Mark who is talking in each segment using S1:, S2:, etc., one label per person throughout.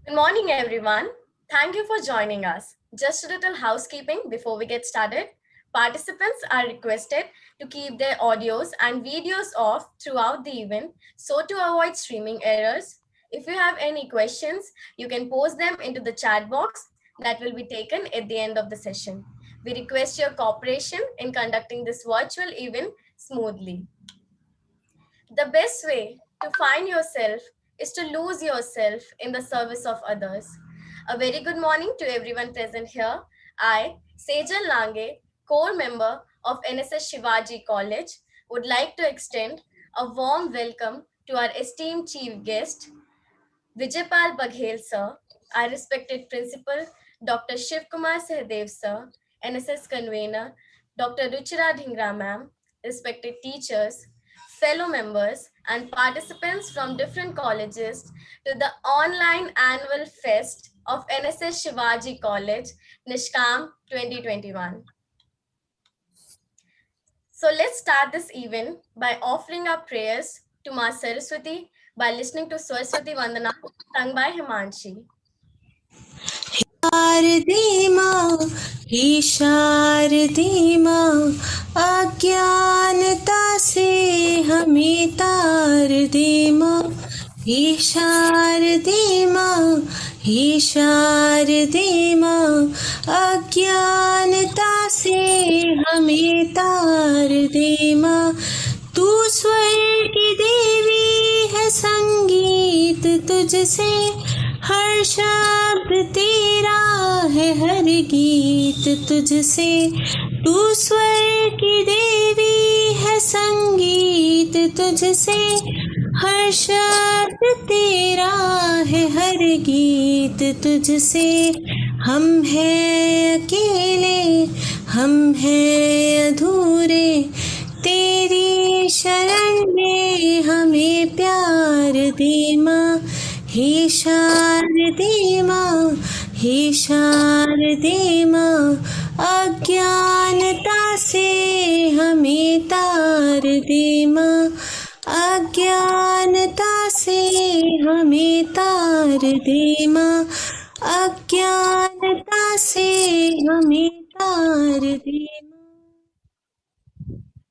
S1: Good morning, everyone. Thank you for joining us. Just a little housekeeping before we get started. Participants are requested to keep their audios and videos off throughout the event so to avoid streaming errors. If you have any questions, you can post them into the chat box that will be taken at the end of the session. We request your cooperation in conducting this virtual event smoothly. The best way to find yourself is to lose yourself in the service of others. A very good morning to everyone present here. I, Sejal Lange, core member of NSS Shivaji College, would like to extend a warm welcome to our esteemed chief guest, Vijaypal Baghel sir, our respected principal, Dr. Shivkumar Sahdev sir, NSS convener, Dr. Ruchira Dhingra ma'am, respected teachers, fellow members, and participants from different colleges to the online annual fest of NSS Shivaji College, Nishkam 2021. So let's start this event by offering our prayers to Ma Saraswati by listening to Saraswati Vandana sung by Himanshi.
S2: शारदे माँ हे शारदे माँ अज्ञानता से हमें तार दे माँ हे शारदे माँ हे शारदे माँ अज्ञानता से हमें तार दे माँ तू स्वर की देवी है संगीत तुझसे हर शब्द तेरा है हर गीत तुझसे तू स्वर की देवी है संगीत तुझसे हर शब्द तेरा है हर गीत तुझसे हम हैं अकेले हम हैं अधूरे तेरी शरण में हमें प्यार दे माँ हे शारदे माँ हे शारदे माँ अज्ञानता से हमें तार दे माँ अज्ञानता से हमें तार दे माँ अज्ञानता से हमें तार दे माँ।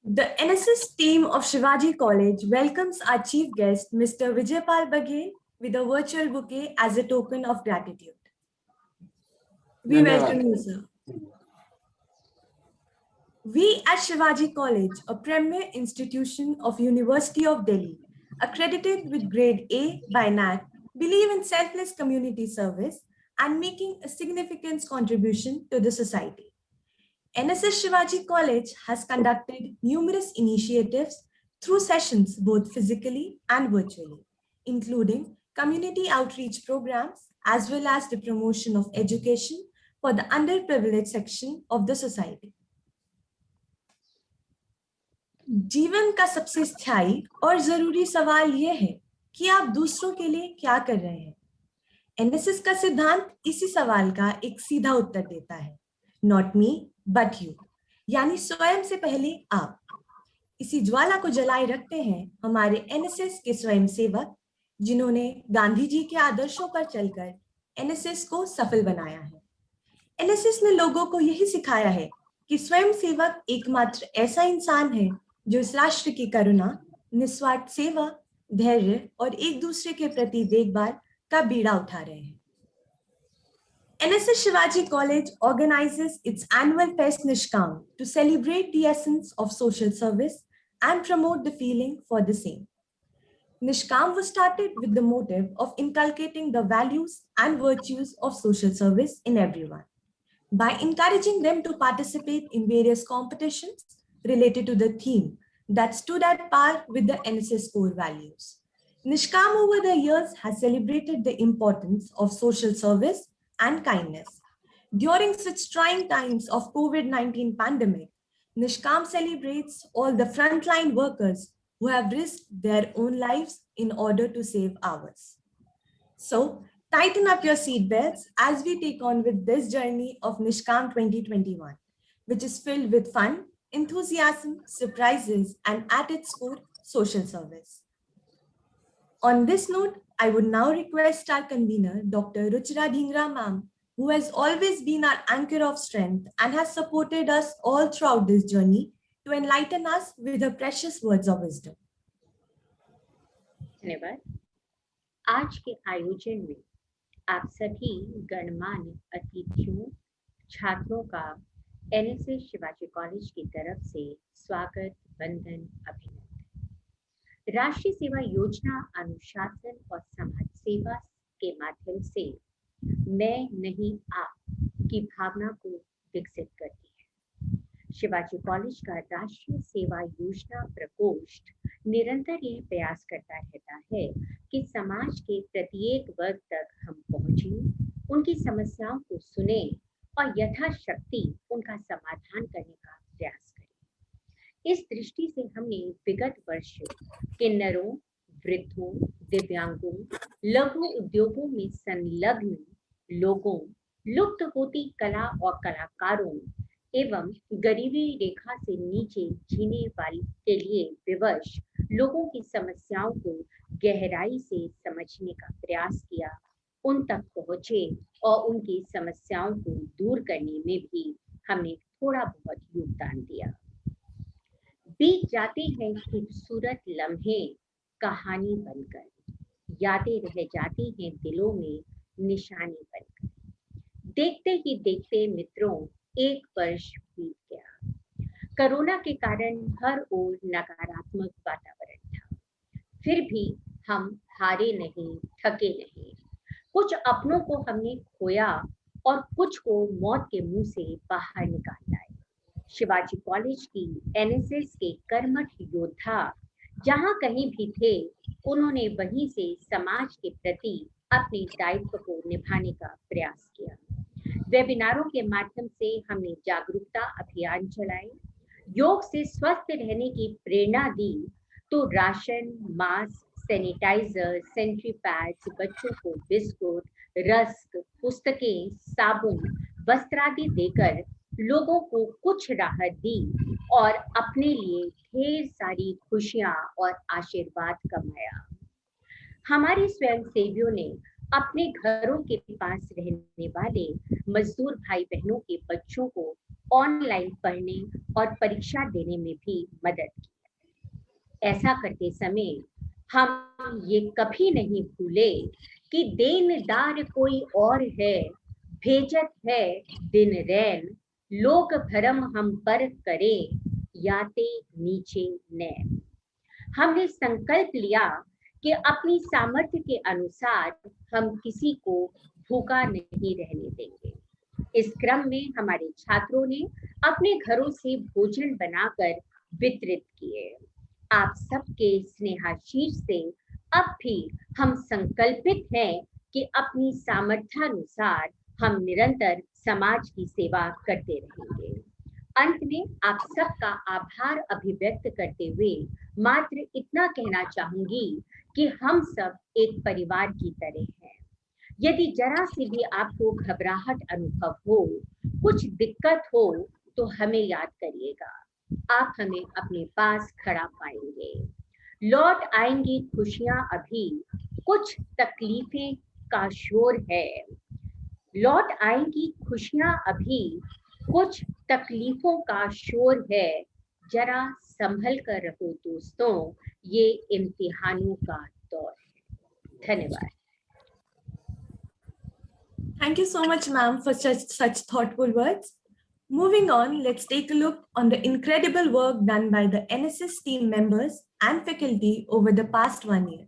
S3: The NSS team of Shivaji College welcomes our chief guest, Mr. Vijaypal Baghel, with a virtual bouquet as a token of gratitude. We welcome you, sir. We at Shivaji College, a premier institution of University of Delhi, accredited with grade A by NAC, believe in selfless community service and making a significant contribution to the society. NSS Shivaji College has conducted numerous initiatives through sessions both physically and virtually, including community outreach programs as well as the promotion of education for the underprivileged section of the society. जीवन का सबसे स्थायी और जरूरी सवाल यह है कि आप दूसरों के लिए क्या कर रहे हैं। एनएसएस का सिद्धांत इसी सवाल का एक सीधा उत्तर देता है, नॉट मी बट यू, यानी स्वयं से पहले आप। इसी ज्वाला को जलाए रखते हैं हमारे एनएसएस के स्वयंसेवक, जिन्होंने गांधी जी के आदर्शों पर चलकर एनएसएस को सफल बनाया है। एनएसएस ने लोगों को यही सिखाया है कि स्वयंसेवक एकमात्र ऐसा इंसान है जो इस राष्ट्र की करुणा, निस्वार्थ सेवा, धैर्य और एक दूसरे के प्रति देखभाल का बीड़ा उठा रहे हैं। NSS Shivaji College organizes its annual Fest Nishkam to celebrate the essence of social service and promote the feeling for the same. Nishkam was started with the motive of inculcating the values and virtues of social service in everyone by encouraging them to participate in various competitions related to the theme that stood at par with the NSS core values. Nishkam over the years has celebrated the importance of social service and kindness. During such trying times of COVID-19 pandemic, Nishkam celebrates all the frontline workers who have risked their own lives in order to save ours. So, tighten up your seatbelts as we take on with this journey of Nishkam 2021, which is filled with fun, enthusiasm, surprises, and at its core, social service. On this note, I would now request our convener, Dr. Ruchira Dhingra ma'am, who has always been our anchor of strength and has supported us all throughout this journey, to enlighten us with her precious words of wisdom.
S4: धन्यवाद। आज के आयोजन में आप सभी गणमान्य अतिथियों, छात्रों का एनएसएस शिवाजी कॉलेज की तरफ से स्वागत, वंदन, अभिनंदन। राष्ट्रीय सेवा योजना अनुशासन और समाज सेवा के माध्यम से मैं नहीं आप की भावना को विकसित करती है। शिवाजी कॉलेज का राष्ट्रीय सेवा योजना प्रकोष्ठ निरंतर यह प्रयास करता रहता है कि समाज के प्रत्येक वर्ग तक हम पहुंचें, उनकी समस्याओं को सुने और यथाशक्ति उनका समाधान करने का प्रयास करें। इस दृष्टि से हमने विगत वर्ष किन्नरों, वृद्धों, दिव्यांगों, लघु उद्योगों में संलग्न लोगों, लुप्त होती कला और कलाकारों एवं गरीबी रेखा से नीचे जीने वाले के लिए विवश लोगों की समस्याओं को गहराई से समझने का प्रयास किया, उन तक पहुंचे और उनकी समस्याओं को दूर करने में भी हमने थोड़ा बहुत योगदान दिया। बीत जाते हैं खूबसूरत लम्हे कहानी बनकर, यादें रह जाती हैं दिलों में निशानी बनकर। देखते ही देखते मित्रों, एक वर्ष बीत गया। कोरोना के कारण हर ओर नकारात्मक वातावरण था, फिर भी हम हारे नहीं, थके नहीं। कुछ अपनों को हमने खोया और कुछ को मौत के मुंह से बाहर निकाल लाए। शिवाजी कॉलेज की एनएसएस के कर्मठ योद्धा जहां कहीं भी थे, उन्होंने वहीं से समाज के प्रति अपने दायित्व को निभाने का प्रयास किया। वेबिनारों के माध्यम से हमने जागरूकता अभियान चलाए, योग से स्वस्थ रहने की प्रेरणा दी, तो ration, mask, sanitizer, sanitary pads, बच्चों को बिस्कुट, रस्क, पुस्तकें, साबुन, वस्त्र आदि देकर लोगों को कुछ राहत दी और अपने लिए ढेर सारी खुशियां और आशीर्वाद कमाया। हमारे स्वयंसेवियों ने अपने घरों के पास रहने वाले मजदूर भाई बहनों के बच्चों को ऑनलाइन पढ़ने और परीक्षा देने में भी मदद की। ऐसा करते समय हम ये कभी नहीं भूले कि देनदार कोई और है, भेजत है दिन रैन, लोक भरम हम पर करे, याते नीचे नैन। हमने संकल्प लिया कि अपनी सामर्थ्य के अनुसार हम किसी को भूखा नहीं रहने देंगे। इस क्रम में हमारे छात्रों ने अपने घरों से भोजन बनाकर वितरित किए। आप सबके स्नेहाशीष से अब भी हम संकल्पित हैं कि अपनी सामर्थ्यानुसार हम निरंतर समाज की सेवा करते रहेंगे। अंत में आप सबका आभार अभिव्यक्त करते हुए मात्र इतना कहना चाहूंगी कि हम सब एक परिवार की तरह हैं। यदि जरा सी भी आपको घबराहट अनुभव हो, कुछ दिक्कत हो, तो हमें याद करिएगा। आप हमें अपने पास खड़ा पाएंगे। लौट आएंगी खुशियां, अभी कुछ तकलीफें का शोर है। लौट आएंगी खुशियां, अभी कुछ तकलीफों का शोर है। जरा संभल कर रहो दोस्तों, ये इम्तिहानों का दौर है। धन्यवाद।
S3: Thank you so much, ma'am, for such thoughtful words. Moving on, let's take a look on the incredible work done by the NSS team members and faculty over the past 1 year.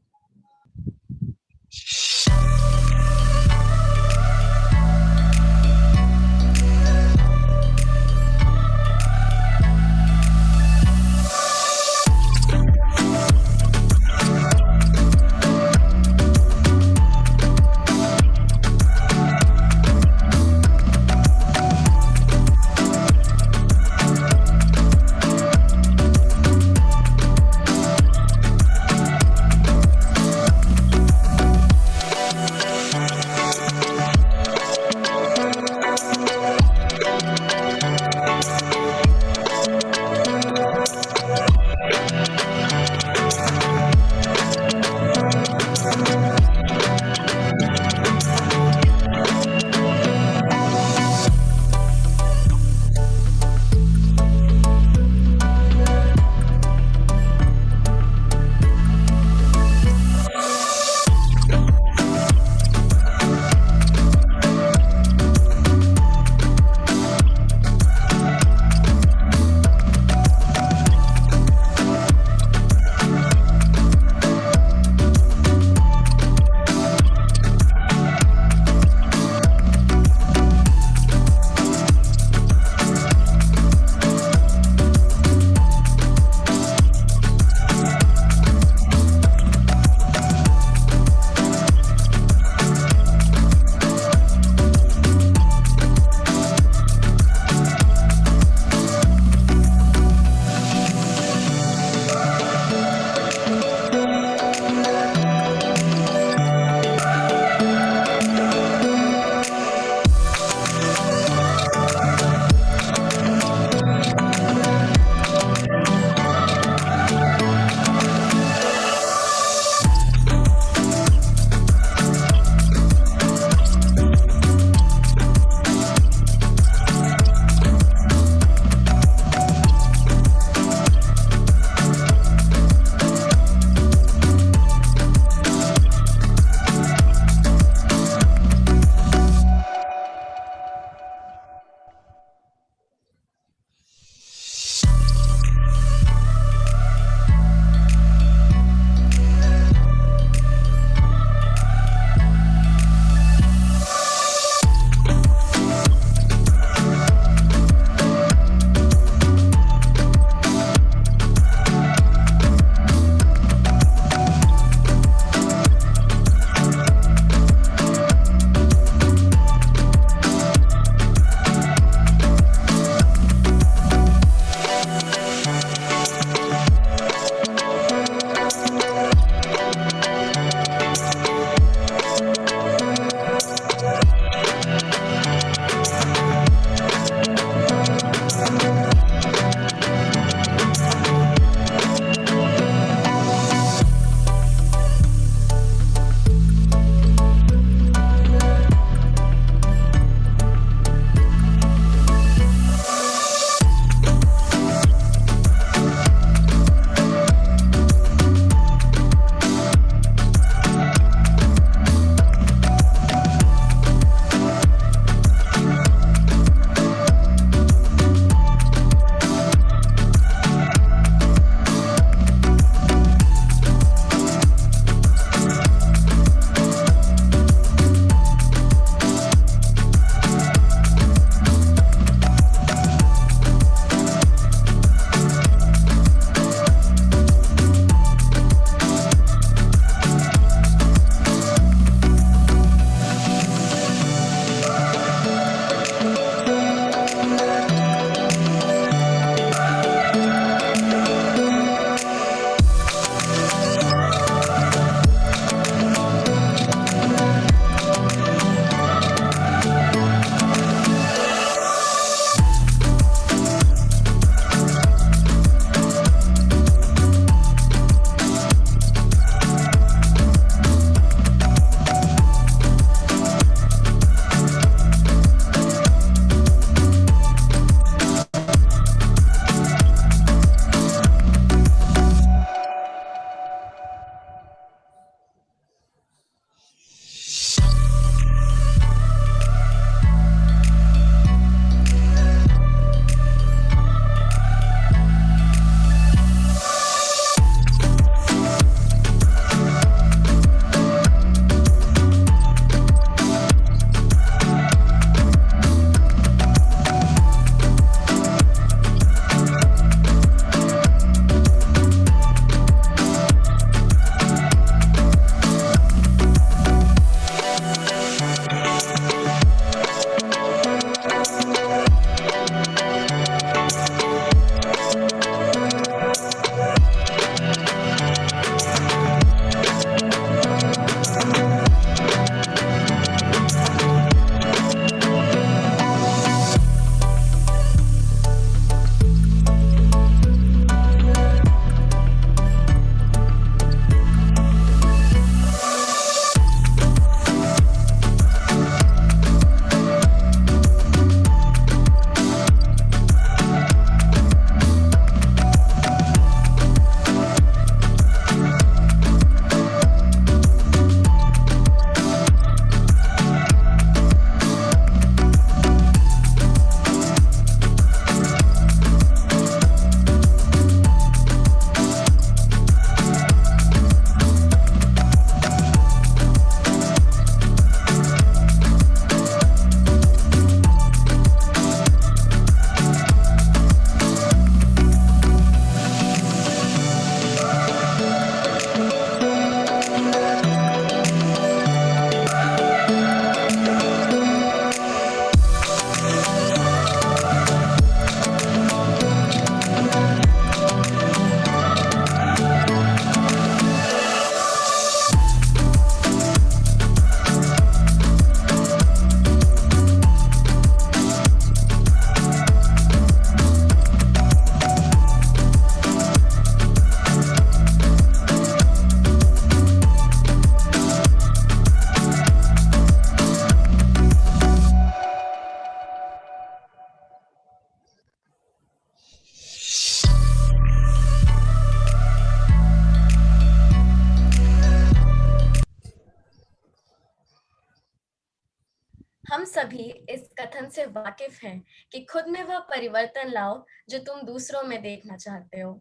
S1: हम सभी इस कथन से वाकिफ हैं कि खुद में वह परिवर्तन लाओ जो तुम दूसरों में देखना चाहते हो।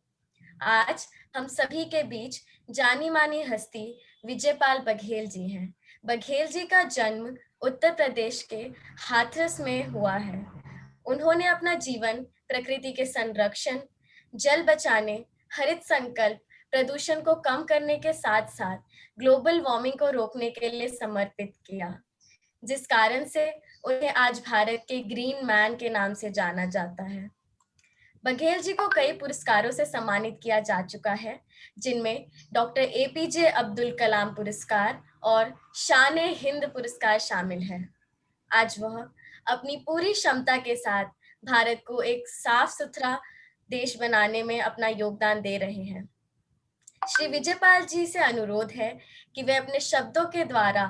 S1: आज हम सभी के बीच जानी मानी हस्ती विजयपाल बघेल जी हैं। बघेल जी का जन्म उत्तर प्रदेश के हाथरस में हुआ है। उन्होंने अपना जीवन प्रकृति के संरक्षण, जल बचाने, हरित संकल्प, प्रदूषण को कम करने के साथ साथ ग्लोबल वार्मिंग को रोकने के लिए समर्पित किया, जिस कारण से उन्हें आज भारत के ग्रीन मैन के नाम से जाना जाता है। बघेल जी को कई पुरस्कारों से सम्मानित किया जा चुका है, जिनमें डॉक्टर एपीजे अब्दुल कलाम पुरस्कार और शान ए हिंद पुरस्कार शामिल है। आज वह अपनी पूरी क्षमता के साथ भारत को एक साफ सुथरा देश बनाने में अपना योगदान दे रहे हैं। श्री विजयपाल जी से अनुरोध है कि वे अपने शब्दों के द्वारा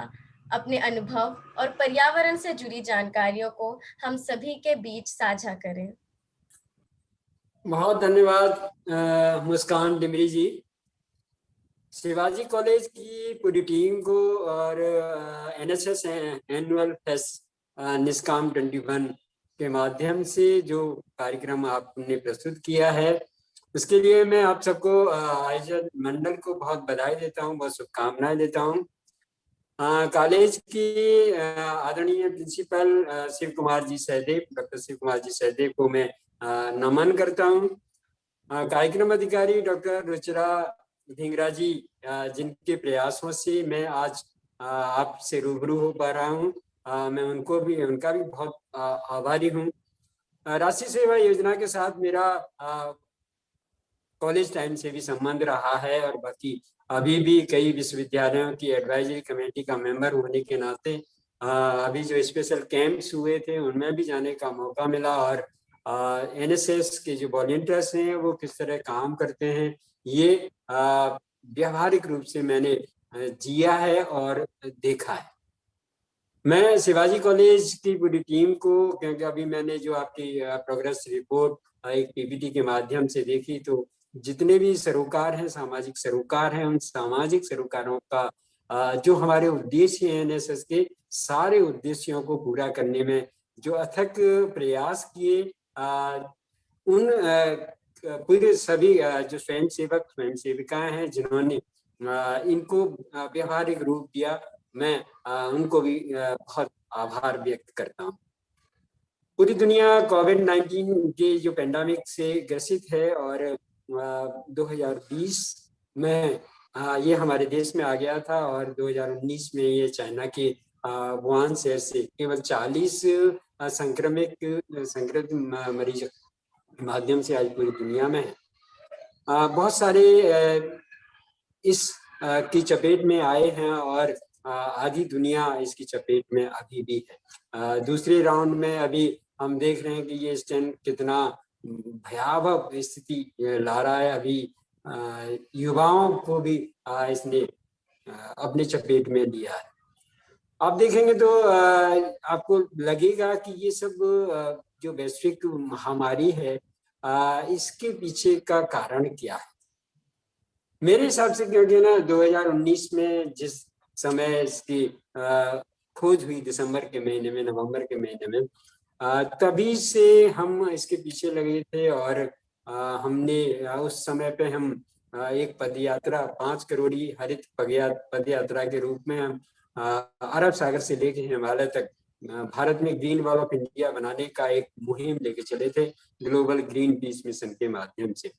S1: अपने अनुभव और पर्यावरण से जुड़ी जानकारियों को हम सभी के बीच साझा करें।
S5: बहुत धन्यवाद मुस्कान डिमरी जी। शिवाजी कॉलेज की पूरी टीम को और एनएसएस एनुअल फेस्ट निष्काम 21 के माध्यम से जो कार्यक्रम आपने प्रस्तुत किया है, उसके लिए मैं आप सबको आयोजक मंडल को बहुत बधाई देता हूँ, बहुत शुभकामनाएं देता हूँ। कॉलेज की आदरणीय प्रिंसिपल शिव कुमार जी सहदेव, डॉक्टर शिव कुमार जी सहदेव को मैं नमन करता हूँ। कार्यक्रम अधिकारी डॉक्टर रुचिरा धिंगरा जी, जिनके प्रयासों से मैं आज आपसे रूबरू हो पा रहा हूँ, मैं उनका भी बहुत आभारी हूँ। राष्ट्रीय सेवा योजना के साथ मेरा कॉलेज टाइम से भी संबंध रहा है और बाकी अभी भी कई विश्वविद्यालयों की एडवाइजरी कमेटी का मेंबर होने के नाते अभी जो स्पेशल कैंप्स हुए थे उनमें भी जाने का मौका मिला और एनएसएस के जो वॉलंटियर्स हैं वो किस तरह काम करते हैं ये व्यावहारिक रूप से मैंने जिया है और देखा है। मैं शिवाजी कॉलेज की पूरी टीम को, क्योंकि अभी मैंने जो आपकी प्रोग्रेस रिपोर्ट एक पीपीटी के माध्यम से देखी, तो जितने भी सरोकार हैं, सामाजिक सरोकार हैं, उन सामाजिक सरोकारों का जो हमारे उद्देश्य हैं एनएसएस के, सारे उद्देश्यों को पूरा करने में जो अथक प्रयास किए, उन पूरे सभी जो स्वयंसेवक स्वयं सेविकाएं हैं जिन्होंने इनको व्यवहारिक रूप दिया, मैं उनको भी बहुत आभार व्यक्त करता हूँ। पूरी दुनिया कोविड-19 के जो पेंडेमिक से ग्रसित है और 2020 में ये हमारे देश में आ गया था और 2019 में ये चाइना के वुहान शहर से केवल 40 संक्रमित मरीज के माध्यम से आज पूरी दुनिया में है। बहुत सारे इस की चपेट में आए हैं और आधी दुनिया इसकी चपेट में अभी भी है। दूसरे राउंड में अभी हम देख रहे हैं कि ये स्टैंड कितना भयावह स्थिति ला रहा है। अभी युवाओं को भी इसने अपने चपेट में लिया है। आप देखेंगे तो आपको लगेगा कि ये सब जो वैश्विक महामारी है इसके पीछे का कारण क्या है। मेरे हिसाब से क्योंकि ना 2019 में जिस समय इसकी खोज हुई दिसंबर के महीने में, नवंबर के महीने में, तभी से हम इसके पीछे लगे थे और हमने उस समय पे हम एक पदयात्रा 5 करोड़ी हरित पदयात्रा के रूप में हम अरब सागर से लेके हिमालय तक भारत में ग्रीन वॉल ऑफ इंडिया बनाने का एक मुहिम लेके चले थे ग्लोबल ग्रीन पीस मिशन के माध्यम से।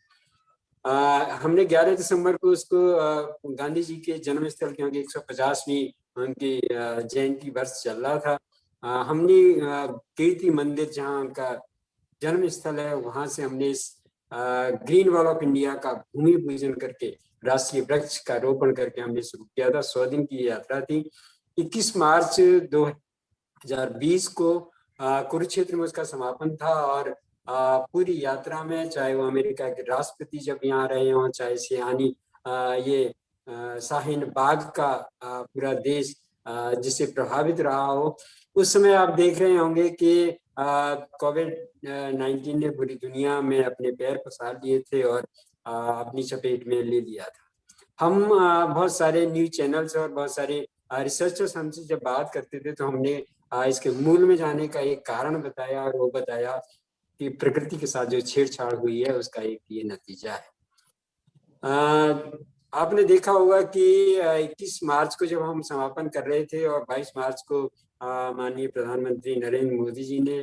S5: हमने 11 दिसंबर को उसको गांधी जी के जन्म स्थल, क्योंकि 150वीं उनकी जयंती वर्ष चल रहा था, हमने कीर्ति मंदिर जहाँ उनका जन्म स्थल है वहां से हमने इस ग्रीन वॉल ऑफ इंडिया का भूमि पूजन करके राष्ट्रीय वृक्ष का रोपण करके हमने शुरू किया था। 100 दिन की यात्रा थी। 21 मार्च 2020 को कुरुक्षेत्र में उसका समापन था और पूरी यात्रा में, चाहे वो अमेरिका के राष्ट्रपति जब यहाँ रहे हों, चाहे सियानी ये शाहीन बाग का पूरा देश जिससे प्रभावित रहा हो, उस समय आप देख रहे होंगे कि कोविड-19 ने पूरी दुनिया में अपने पैर पसार लिए थे और अपनी चपेट में ले लिया था। हम बहुत सारे न्यूज चैनल्स और बहुत सारे रिसर्चर्स हमसे जब बात करते थे तो हमने इसके मूल में जाने का एक कारण बताया, और वो बताया कि प्रकृति के साथ जो छेड़छाड़ हुई है उसका एक ये नतीजा है। आपने देखा होगा कि 21 मार्च को जब हम समापन कर रहे थे और 22 मार्च को माननीय प्रधानमंत्री नरेंद्र मोदी जी ने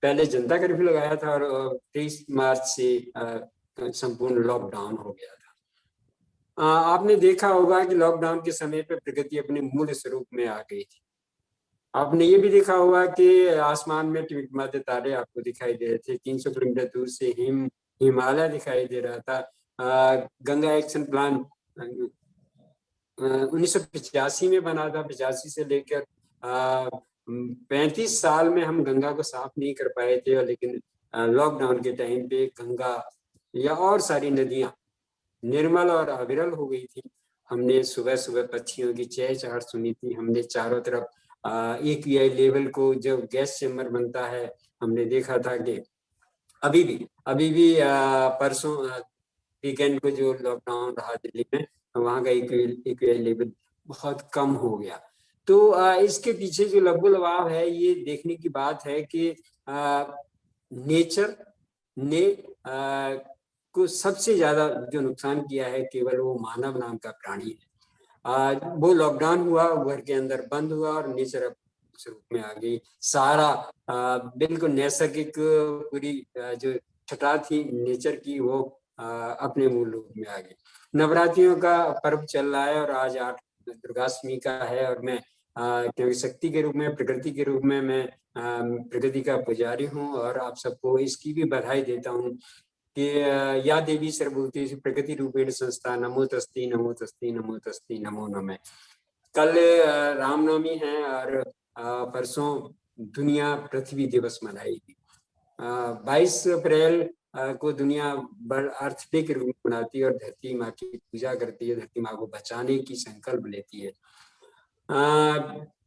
S5: पहले जनता कर्फ्यू लगाया था और 23 मार्च से संपूर्ण लॉकडाउन हो गया था। आपने देखा होगा कि लॉकडाउन के समय पे प्रकृति अपने मूल स्वरूप में आ गई थी। आपने ये भी देखा होगा कि आसमान में टिमटिमाते तारे आपको दिखाई दे रहे थे, 300 किलोमीटर दूर से हिमालय दिखाई दे रहा था। गंगा एक्शन प्लान 1985 में बना था। 85 से लेकर 35 साल में हम गंगा को साफ नहीं कर पाए थे, लेकिन लॉकडाउन के टाइम पे गंगा या और सारी नदियां निर्मल और अविरल हो गई थी। हमने सुबह सुबह पक्षियों की चहचहाट सुनी थी। हमने चारों तरफ AQI लेवल को, जब गैस चैम्बर बनता है, हमने देखा था कि अभी भी परसों वीकेंड को जो लॉकडाउन रहा दिल्ली में, वहाँ का AQI लेवल बहुत कम हो गया। तो इसके पीछे जो लबो-लबाब है, ये देखने की बात है कि नेचर ने को सबसे ज्यादा जो नुकसान किया है केवल वो मानव नाम का प्राणी है। वो लॉकडाउन हुआ, घर के अंदर बंद हुआ और नेचर अब रूप में आ गई। सारा बिल्कुल नैसर्गिक पूरी जो छटा थी नेचर की, वो अपने मूल रूप में आ गई। नवरात्रियों का पर्व चल रहा है और आज 8 दुर्गाष्टमी का है, और मैं क्योंकि शक्ति के रूप में, प्रकृति के रूप में मैं प्रकृति का पुजारी हूँ, और आप सबको इसकी भी बधाई देता हूँ कि या देवी सर्वभूतेषु प्रकृति रूपेण संस्था नमो तस्ते नमो तस्ते नमो तस्ते नमो नमः। कल रामनवमी है और परसों दुनिया पृथ्वी दिवस मनाएगी। 22 अप्रैल को दुनिया अर्थ डे के रूप में मनाती है और धरती माँ की पूजा करती है, धरती माँ को बचाने की संकल्प लेती है।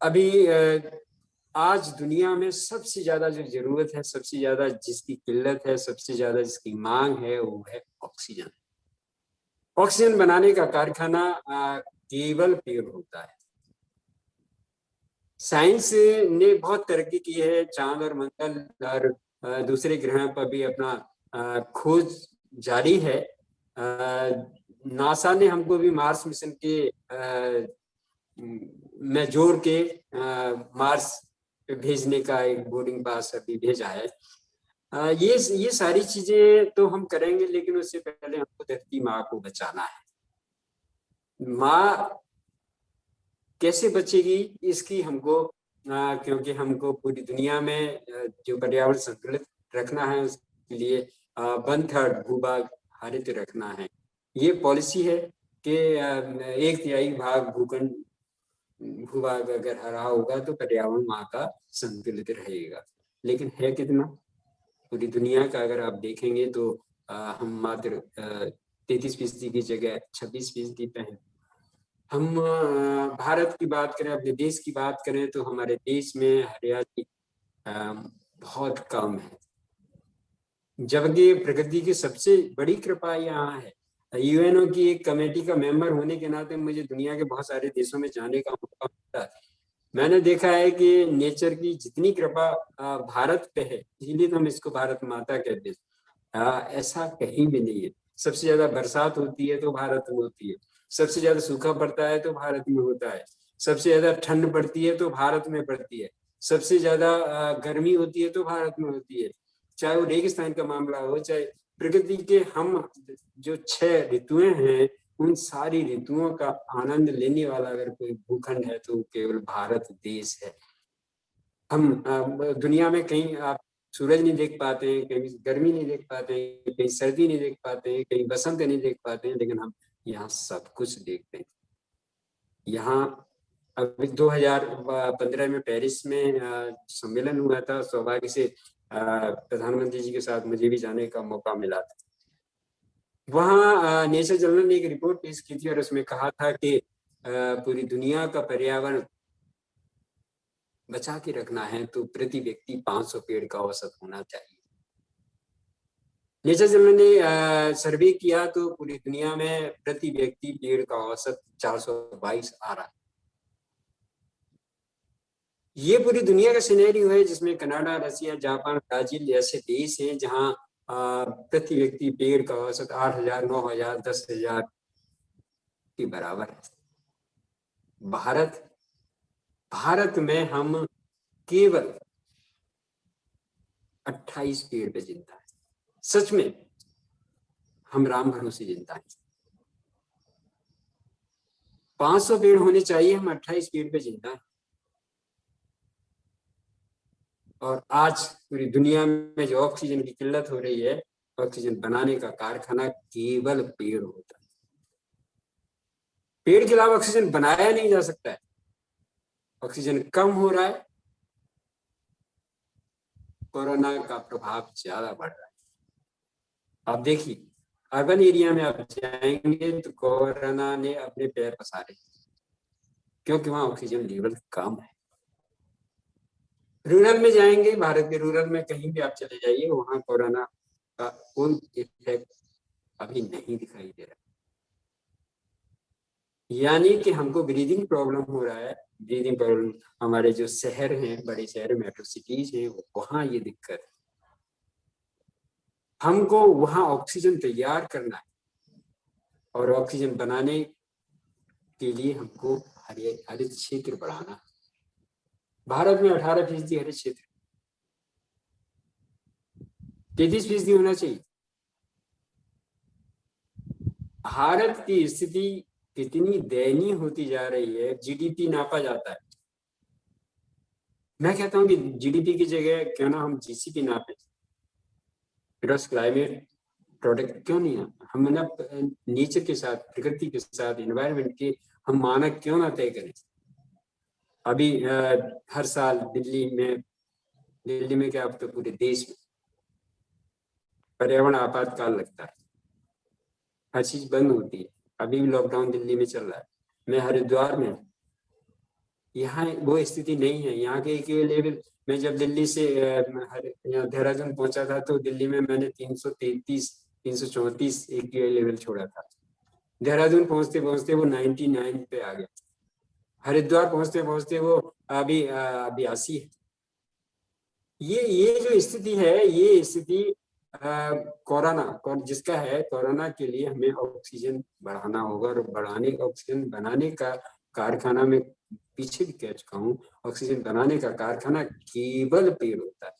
S5: अभी आज दुनिया में सबसे ज्यादा जो जरूरत है, सबसे ज्यादा जिसकी किल्लत है, सबसे ज्यादा जिसकी मांग है, वो है ऑक्सीजन। ऑक्सीजन बनाने का कारखाना केवल पेड़ होता है। साइंस ने बहुत तरक्की की है, चांद और मंगल और दूसरे ग्रहों पर भी अपना खोज जारी है। नासा ने हमको भी मार्स मिशन के में जोड़ के मार्स पे भेजने का एक बोर्डिंग पास अभी भेजा है। ये सारी चीजें तो हम करेंगे, लेकिन उससे पहले हमको धरती माँ को बचाना है। माँ कैसे बचेगी इसकी हमको, क्योंकि हमको पूरी दुनिया में जो पर्यावरण संतुलित रखना है, उसके लिए 1/3 भूभाग हरित रखना है। ये पॉलिसी है कि 1/3 भाग भूभाग अगर हरा होगा तो पर्यावरण वहाँ का संतुलित रहेगा। लेकिन है कितना? पूरी दुनिया का अगर आप देखेंगे तो हम मात्र 33% की जगह 26% पे हैं। हम भारत की बात करें, अपने देश की बात करें, तो हमारे देश में हरियाली बहुत कम है, जबकि प्रकृति की सबसे बड़ी कृपा यहाँ है। UNO की एक कमेटी का मेंबर होने के नाते मुझे दुनिया के बहुत सारे देशों में जाने का मौका मिला है। मैंने देखा है कि नेचर की जितनी कृपा भारत पे है, इसलिए तो हम इसको भारत माता कहते हैं, ऐसा कहीं भी नहीं है। सबसे ज्यादा बरसात होती है तो भारत में होती है, सबसे ज्यादा सूखा पड़ता है तो भारत में होता है, सबसे ज्यादा ठंड पड़ती है तो भारत में पड़ती है, सबसे ज्यादा गर्मी होती है तो भारत में होती है। चाहे वो रेगिस्तान का मामला हो, चाहे प्रकृति के हम जो 6 ऋतुएं हैं, उन सारी ऋतुओं का आनंद लेने वाला अगर कोई भूखंड है तो केवल भारत देश है। हम दुनिया में कहीं आप सूरज नहीं देख पाते हैं, कहीं गर्मी नहीं देख पाते हैं, कहीं सर्दी नहीं देख पाते हैं, कहीं बसंत नहीं देख पाते हैं, लेकिन हम यहाँ सब कुछ देखते हैं। यहाँ अभी 2015 में पेरिस में सम्मेलन हुआ था, सौभाग्य से प्रधानमंत्री जी के साथ मुझे भी जाने का मौका मिला था। वहाँ नेचर जर्नल ने एक रिपोर्ट पेश की थी और उसमें कहा था कि पूरी दुनिया का पर्यावरण बचा के रखना है तो प्रति व्यक्ति 500 पेड़ का औसत होना चाहिए। नेचर जर्नल ने सर्वे किया तो पूरी दुनिया में प्रति व्यक्ति पेड़ का औसत 422 आ रहा है। ये पूरी दुनिया का सिनेरियो है जिसमें कनाडा, रसिया, जापान, ब्राजील ऐसे देश हैं जहां प्रति व्यक्ति पेड़ का औसत 8,000, 9,000, 10,000 के बराबर है। भारत में हम केवल 28 पेड़ पे जिंदा है। सच में हम राम भरोसे जिंदा है। 500 पेड़ होने चाहिए, हम 28 पेड़ पे जिंदा है। और आज पूरी दुनिया में जो ऑक्सीजन की किल्लत हो रही है, ऑक्सीजन बनाने का कारखाना केवल पेड़ होता है। पेड़ के अलावा ऑक्सीजन बनाया नहीं जा सकता है। ऑक्सीजन कम हो रहा है, कोरोना का प्रभाव ज्यादा बढ़ रहा है। आप देखिए, अर्बन एरिया में आप जाएंगे तो कोरोना ने अपने पैर पसारे, क्योंकि वहां ऑक्सीजन लेवल कम है। रूरल में जाएंगे, भारत के रूरल में कहीं भी आप चले जाइए, वहां कोरोना का कोई इफेक्ट अभी नहीं दिखाई दे रहा। यानी कि हमको ब्रीदिंग प्रॉब्लम हो रहा है। ब्रीदिंग प्रॉब्लम हमारे जो शहर हैं, बड़े शहर, मेट्रो सिटीज हैं, वहां ये दिक्कत है। हमको वहां ऑक्सीजन तैयार करना है और ऑक्सीजन बनाने के लिए हमको हरित क्षेत्र बढ़ाना है। भारत में 18% हरित क्षेत्र, 33% होना चाहिए। भारत की स्थिति कितनी दयनीय होती जा रही है। जीडीपी नापा जाता है। मैं कहता हूं कि जीडीपी की जगह क्यों ना हम जीसीपी नापे, ग्रॉस क्लाइमेट प्रोडक्ट क्यों नहीं है। हम ना नेचर के साथ, प्रकृति के साथ, एनवायरनमेंट के हम मानक क्यों ना तय करें। अभी हर साल दिल्ली में क्या, अब तो पूरे देश में पर्यावरण आपातकाल लगता है। हर चीज बंद होती है। अभी भी लॉकडाउन दिल्ली में चल रहा है। मैं हरिद्वार में, यहाँ वो स्थिति नहीं है। यहाँ के एक लेवल, मैं जब दिल्ली से देहरादून पहुंचा था तो दिल्ली में मैंने 333, 334 एक लेवल छोड़ा था। देहरादून पहुंचते पहुंचते वो 99 पे आ गया। हरिद्वार पहुंचते पहुंचते वो अभी 82 है। ये जो स्थिति है, ये स्थिति कोरोना जिसका है, कोरोना के लिए हमें ऑक्सीजन बढ़ाना होगा। और ऑक्सीजन बनाने का कारखाना में पीछे भी कह चुका हूँ, ऑक्सीजन बनाने का कारखाना केवल पेड़ होता है।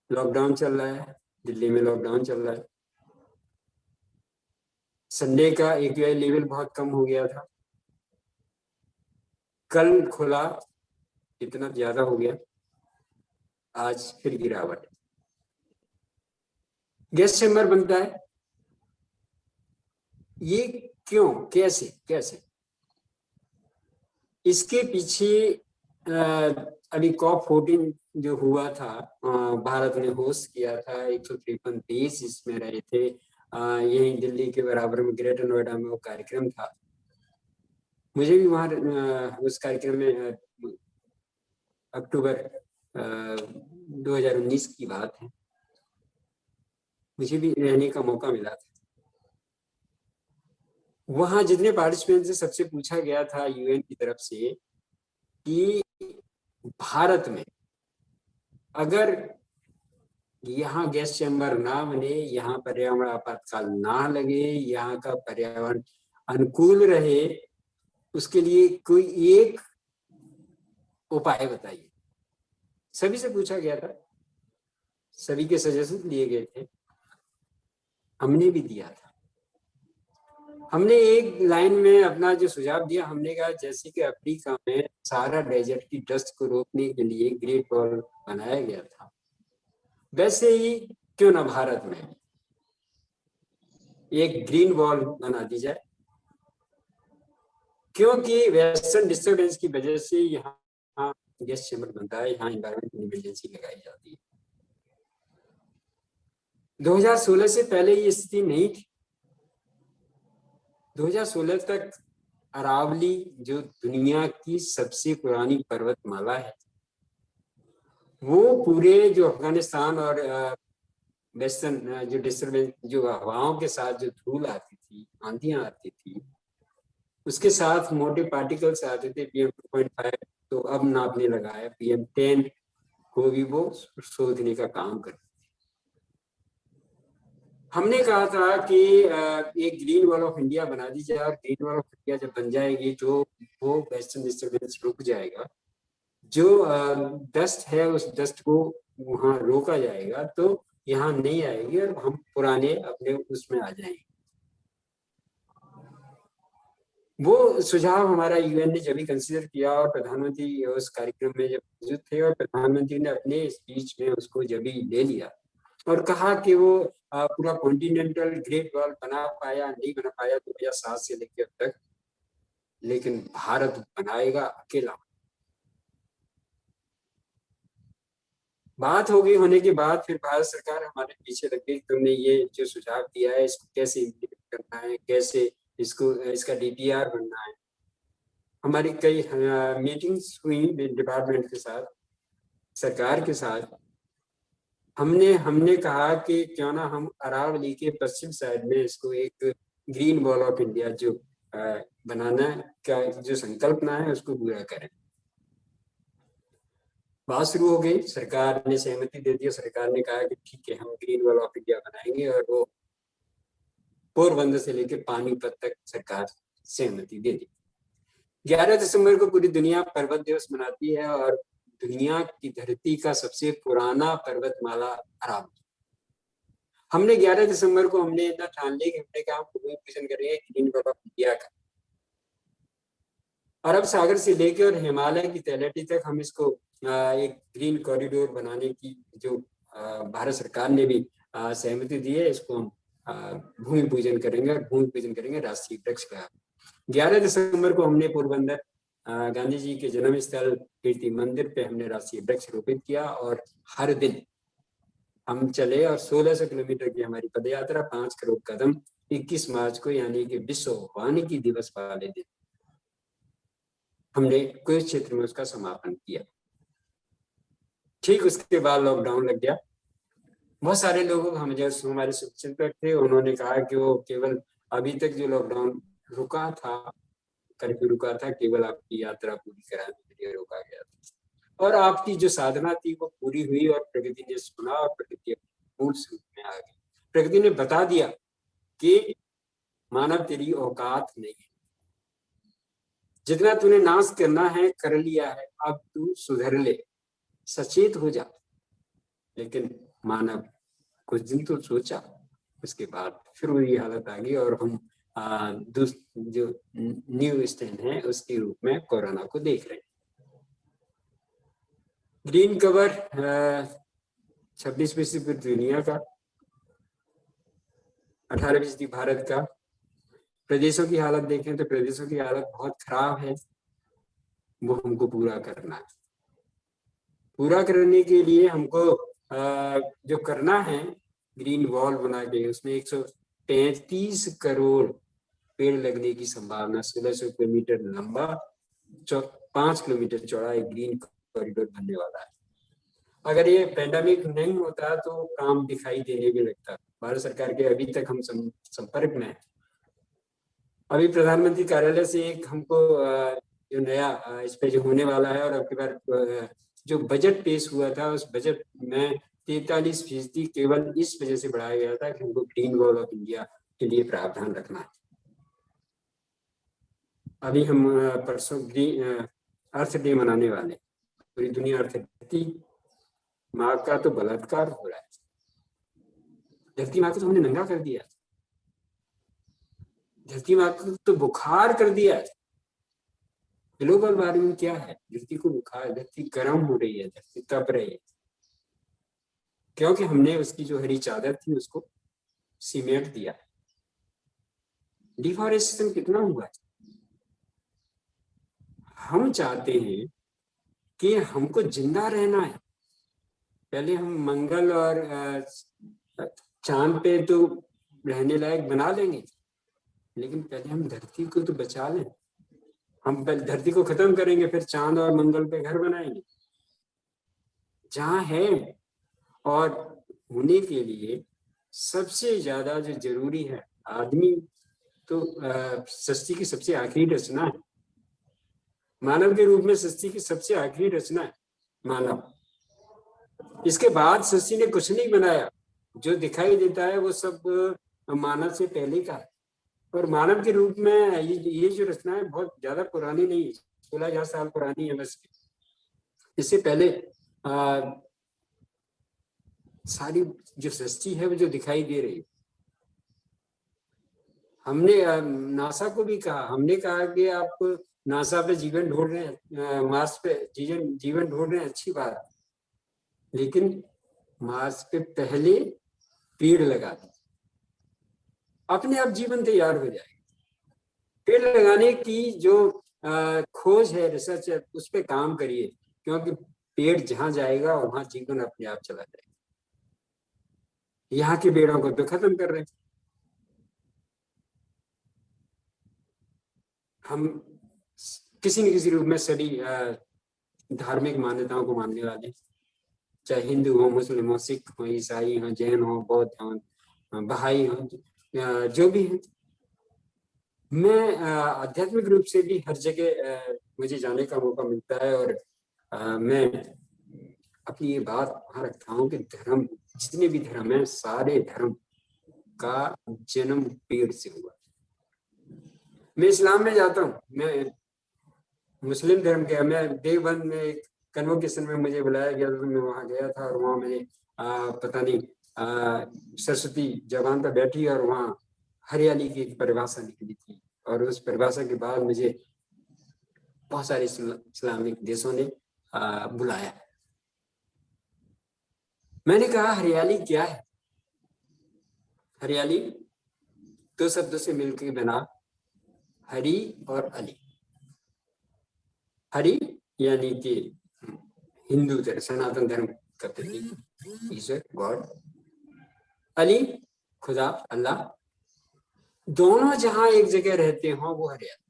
S5: लॉकडाउन चल रहा है, दिल्ली में लॉकडाउन चल रहा है। संडे का AQI लेवल बहुत कम हो गया था, कल खुला इतना ज्यादा हो गया, आज फिर गिरावट। गैस चैम्बर बनता है, ये क्यों, कैसे इसके पीछे अभी COP14 जो हुआ था, भारत ने होस्ट किया था। 153 देश इसमें रहे थे। यही दिल्ली के बराबर में ग्रेटर नोएडा में वो कार्यक्रम था। मुझे भी वहां उस कार्यक्रम में अक्टूबर 2019 की बात है, मुझे भी रहने का मौका मिला था। वहां जितने पार्टिसिपेंट से सबसे पूछा गया था UN की तरफ से कि भारत में अगर यहाँ गैस चैम्बर ना बने, यहाँ पर्यावरण आपातकाल ना लगे, यहाँ का पर्यावरण अनुकूल रहे, उसके लिए कोई एक उपाय बताइए। सभी से पूछा गया था, सभी के सजेशन लिए गए थे, हमने भी दिया था। हमने एक लाइन में अपना जो सुझाव दिया, हमने कहा जैसे कि अफ्रीका में सारा डेजर्ट की डस्ट को रोकने के लिए ग्रेट वॉल बनाया गया था, वैसे ही क्यों ना भारत में एक ग्रीन वॉल बना दी जाए। क्योंकि वेस्टर्न डिस्टर्बेंस की वजह से यहाँ गैस चैम्बर बनता है, यहाँ एनवायरमेंटल इमरजेंसी लगाई जाती है। 2016 से पहले ये स्थिति नहीं थी। 2016 तक अरावली जो दुनिया की सबसे पुरानी पर्वतमाला है, वो पूरे जो अफगानिस्तान और वेस्टर्न जो डिस्टर्बेंस, जो हवाओं के साथ जो धूल आती थी, आंधियां आती थी, उसके साथ मोटे पार्टिकल्स आते थे PM 2.5, तो अब नापने लगा है PM 10 को भी वो शोधने का काम करते। हमने कहा था कि एक ग्रीन वॉल ऑफ इंडिया बना दी जाए, और ग्रीन वॉल ऑफ इंडिया जब बन जाएगी जो वो वेस्टर्न डिस्टर्बेंस रुक जाएगा, जो डस्ट है उस डस्ट को वहां रोका जाएगा, तो यहाँ नहीं आएगी और हम पुराने अपने उसमें आ जाएंगे। वो सुझाव हमारा यूएन ने जब कंसीडर किया, और प्रधानमंत्री उस कार्यक्रम में जब मौजूद थे, और प्रधानमंत्री ने अपने स्पीच में उसको जब ले लिया और कहा कि वो पूरा कॉन्टिनेंटल ग्रेट वॉल बना पाया नहीं बना पाया 2007 से लेकर अब तक, लेकिन भारत बनाएगा अकेला। बात हो गई होने के बाद फिर भारत सरकार हमारे पीछे लग गई, तुमने ये जो सुझाव दिया है इसको कैसे इम्प्लीमेंट करना है, कैसे इसको इसका DPR बनना है। हमारी कई मीटिंग्स हुई डिपार्टमेंट के साथ, सरकार के साथ। हमने कहा कि क्यों ना हम अरावली के पश्चिम साइड में इसको एक ग्रीन वॉल ऑफ इंडिया जो बनाना का जो संकल्पना है उसको पूरा करें। बात शुरू हो गई, सरकार ने सहमति दे दी, सरकार ने कहा कि ठीक है हम ग्रीन वॉल ऑफ इंडिया बनाएंगे, और वो पोरबंदर से लेकर पानीपत तक सरकार सहमति दे दी। 11 दिसंबर को पूरी दुनिया पर्वत दिवस मनाती है, और दुनिया की धरती का सबसे पुराना पर्वतमाला अरावली। हमने 11 दिसंबर को हमने इतना ठान लिया कि हमने कहा हम भूमि पूजन करेंगे ग्रीन वॉल ऑफ इंडिया का। अरब सागर से लेकर और हिमालय की तलहटी तक हम इसको एक ग्रीन कॉरिडोर बनाने की जो भारत सरकार ने भी सहमति दी है, इसको हम भूमि पूजन करेंगे, और भूमि पूजन करेंगे राष्ट्रीय वृक्ष का। 11 दिसंबर को हमने पोरबंदर गांधी जी के जन्म स्थल कीर्ति मंदिर पे हमने राष्ट्रीय वृक्ष रोपित किया, और हर दिन हम चले, और 1600 किलोमीटर की हमारी पदयात्रा, 5 करोड़ कदम 21 मार्च को यानी कि विश्व वानिकी दिवस वाले दिन हमने कुछ क्षेत्र में उसका समापन किया। ठीक उसके बाद लॉकडाउन लग गया। बहुत सारे लोगों को हम जो हमारे चिंतक थे उन्होंने कहा कि वो केवल अभी तक जो लॉकडाउन रुका था, कर्फ्यू रुका था, केवल आपकी यात्रा पूरी कराने के लिए रोका गया था, और आपकी जो साधना थी वो पूरी हुई, और प्रकृति ने सुना और प्रकृति मूल स्वरूप में आ गई। प्रकृति ने बता दिया कि मानव तेरी औकात नहीं है, जितना तूने नाश करना है कर लिया है, अब तू सुधर ले, सचेत हो जा। लेकिन मानव कुछ दिन तो सोचा, उसके बाद फिर वही हालत आ गई, और हम जो न्यू स्टैंड है उसके रूप में कोरोना को देख रहे हैं। ग्रीन कवर 26% दुनिया का, 18% भारत का। प्रदेशों की हालत देखें तो प्रदेशों की हालत बहुत खराब है, वो हमको पूरा करना है। पूरा करने के लिए हमको जो करना है ग्रीन वॉल बना के, उसमें 133 करोड़ पेड़ लगने की संभावना, 1600 किलोमीटर लंबा, 5 किलोमीटर चौड़ा एक ग्रीन कॉरिडोर बनने वाला है। अगर ये पेंडेमिक नहीं होता तो काम दिखाई देने भी लगता। भारत सरकार के अभी तक हम संपर्क में हैं। अभी प्रधानमंत्री कार्यालय से एक हमको जो नया इस पे जो होने वाला है, और अब की बार जो बजट पेश हुआ था उस बजट में 43% केवल इस वजह से बढ़ाया गया था कि हमको ग्रीन वॉल ऑफ इंडिया के लिए प्रावधान रखना है। अभी हम परसों अर्थ डे मनाने वाले, पूरी दुनिया अर्थ धरती माँ का तो बलात्कार हो रहा है, धरती माँ को तो हमने नंगा कर दिया, धरती माँ को तो बुखार कर दिया। ग्लोबल वार्मिंग क्या है? धरती को बुखार, धरती गर्म हो रही है, धरती तप रही है, क्योंकि हमने उसकी जो हरी चादर थी उसको सीमेंट दिया। डिफॉरेस्टेशन कितना हुआ है? हम चाहते हैं कि हमको जिंदा रहना है, पहले हम मंगल और चांद पे तो रहने लायक बना लेंगे, लेकिन पहले हम धरती को तो बचा लें। हम धरती को खत्म करेंगे, फिर चांद और मंगल पे घर बनाएंगे। जहां है और होने के लिए सबसे ज्यादा जो जरूरी है, आदमी तो सृष्टि की सबसे आखिरी रचना है। मानव के रूप में सृष्टि की सबसे आखिरी रचना है मानव। इसके बाद सृष्टि ने कुछ नहीं बनाया। जो दिखाई देता है वो सब मानव से पहले का है। और मानव के रूप में ये जो रचना है बहुत ज्यादा पुरानी नहीं है, 16,000 साल पुरानी है बस। इससे पहले सारी जो सृष्टि है वो जो दिखाई दे रही है। हमने नासा को भी कहा, हमने कहा कि आप नासा पे जीवन ढूंढ रहे हैं, मार्स पे जीवन ढूंढ रहे हैं, अच्छी बात, लेकिन मार्स पे पहले पेड़ लगा दो, अपने आप जीवन तैयार हो जाएगा। पेड़ लगाने की जो खोज है, रिसर्च है, उस पे काम करिए, क्योंकि पेड़ जहां जाएगा वहां जीवन अपने आप चला जाएगा। यहाँ के पेड़ों को तो खत्म कर रहे हैं। हम किसी न किसी रूप में सभी धार्मिक मान्यताओं को मानने वाले, चाहे हिंदू हो, मुस्लिम हो, सिख हो, ईसाई हो, जैन हो, बौद्ध हो, बहाई हो, जो भी है। मैं आध्यात्मिक रूप से भी हर जगह मुझे जाने का मौका मिलता है, और मैं अपनी ये बात वहां रखता हूँ कि धर्म, जितने भी धर्म है, सारे धर्म का जन्म पेड़ से हुआ। मैं इस्लाम में जाता हूँ, मैं मुस्लिम धर्म के, मैं देवबंद में एक कन्वोकेशन में मुझे बुलाया गया था, तो मैं वहां गया था, और वहां मैंने पता नहीं सरस्वती जबान पर बैठी, और वहां हरियाली की एक परिभाषा निकली थी, और उस परिभाषा के बाद मुझे बहुत सारे इस्लामिक देशों ने बुलाया। मैंने कहा हरियाली क्या है? हरियाली दो शब्दों से मिलकर बना, हरि और अली। हरि यानी कि हिंदू धर्म, सनातन धर्म का प्रतीक, ईश्वर, गॉड। अली खुदा, अल्लाह। दोनों जहां एक जगह रहते हो वो हरियाली।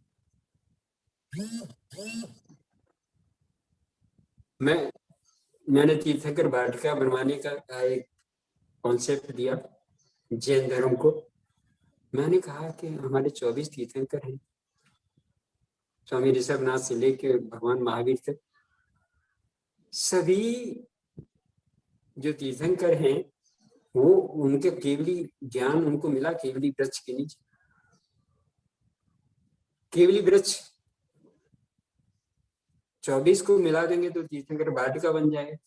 S5: मैंने तीर्थंकर वाटिका बनवाने का एक कॉन्सेप्ट दिया जैन धर्म को। मैंने कहा कि हमारे 24 तीर्थंकर हैं, स्वामी ऋषभनाथ से लेकर भगवान महावीर तक। सभी जो तीर्थंकर हैं वो, उनके केवली ज्ञान उनको मिला केवली वृक्ष के नीचे। केवली वृक्ष 24 को मिला देंगे तो तीर्थंकर वाटिका बन जाएगा।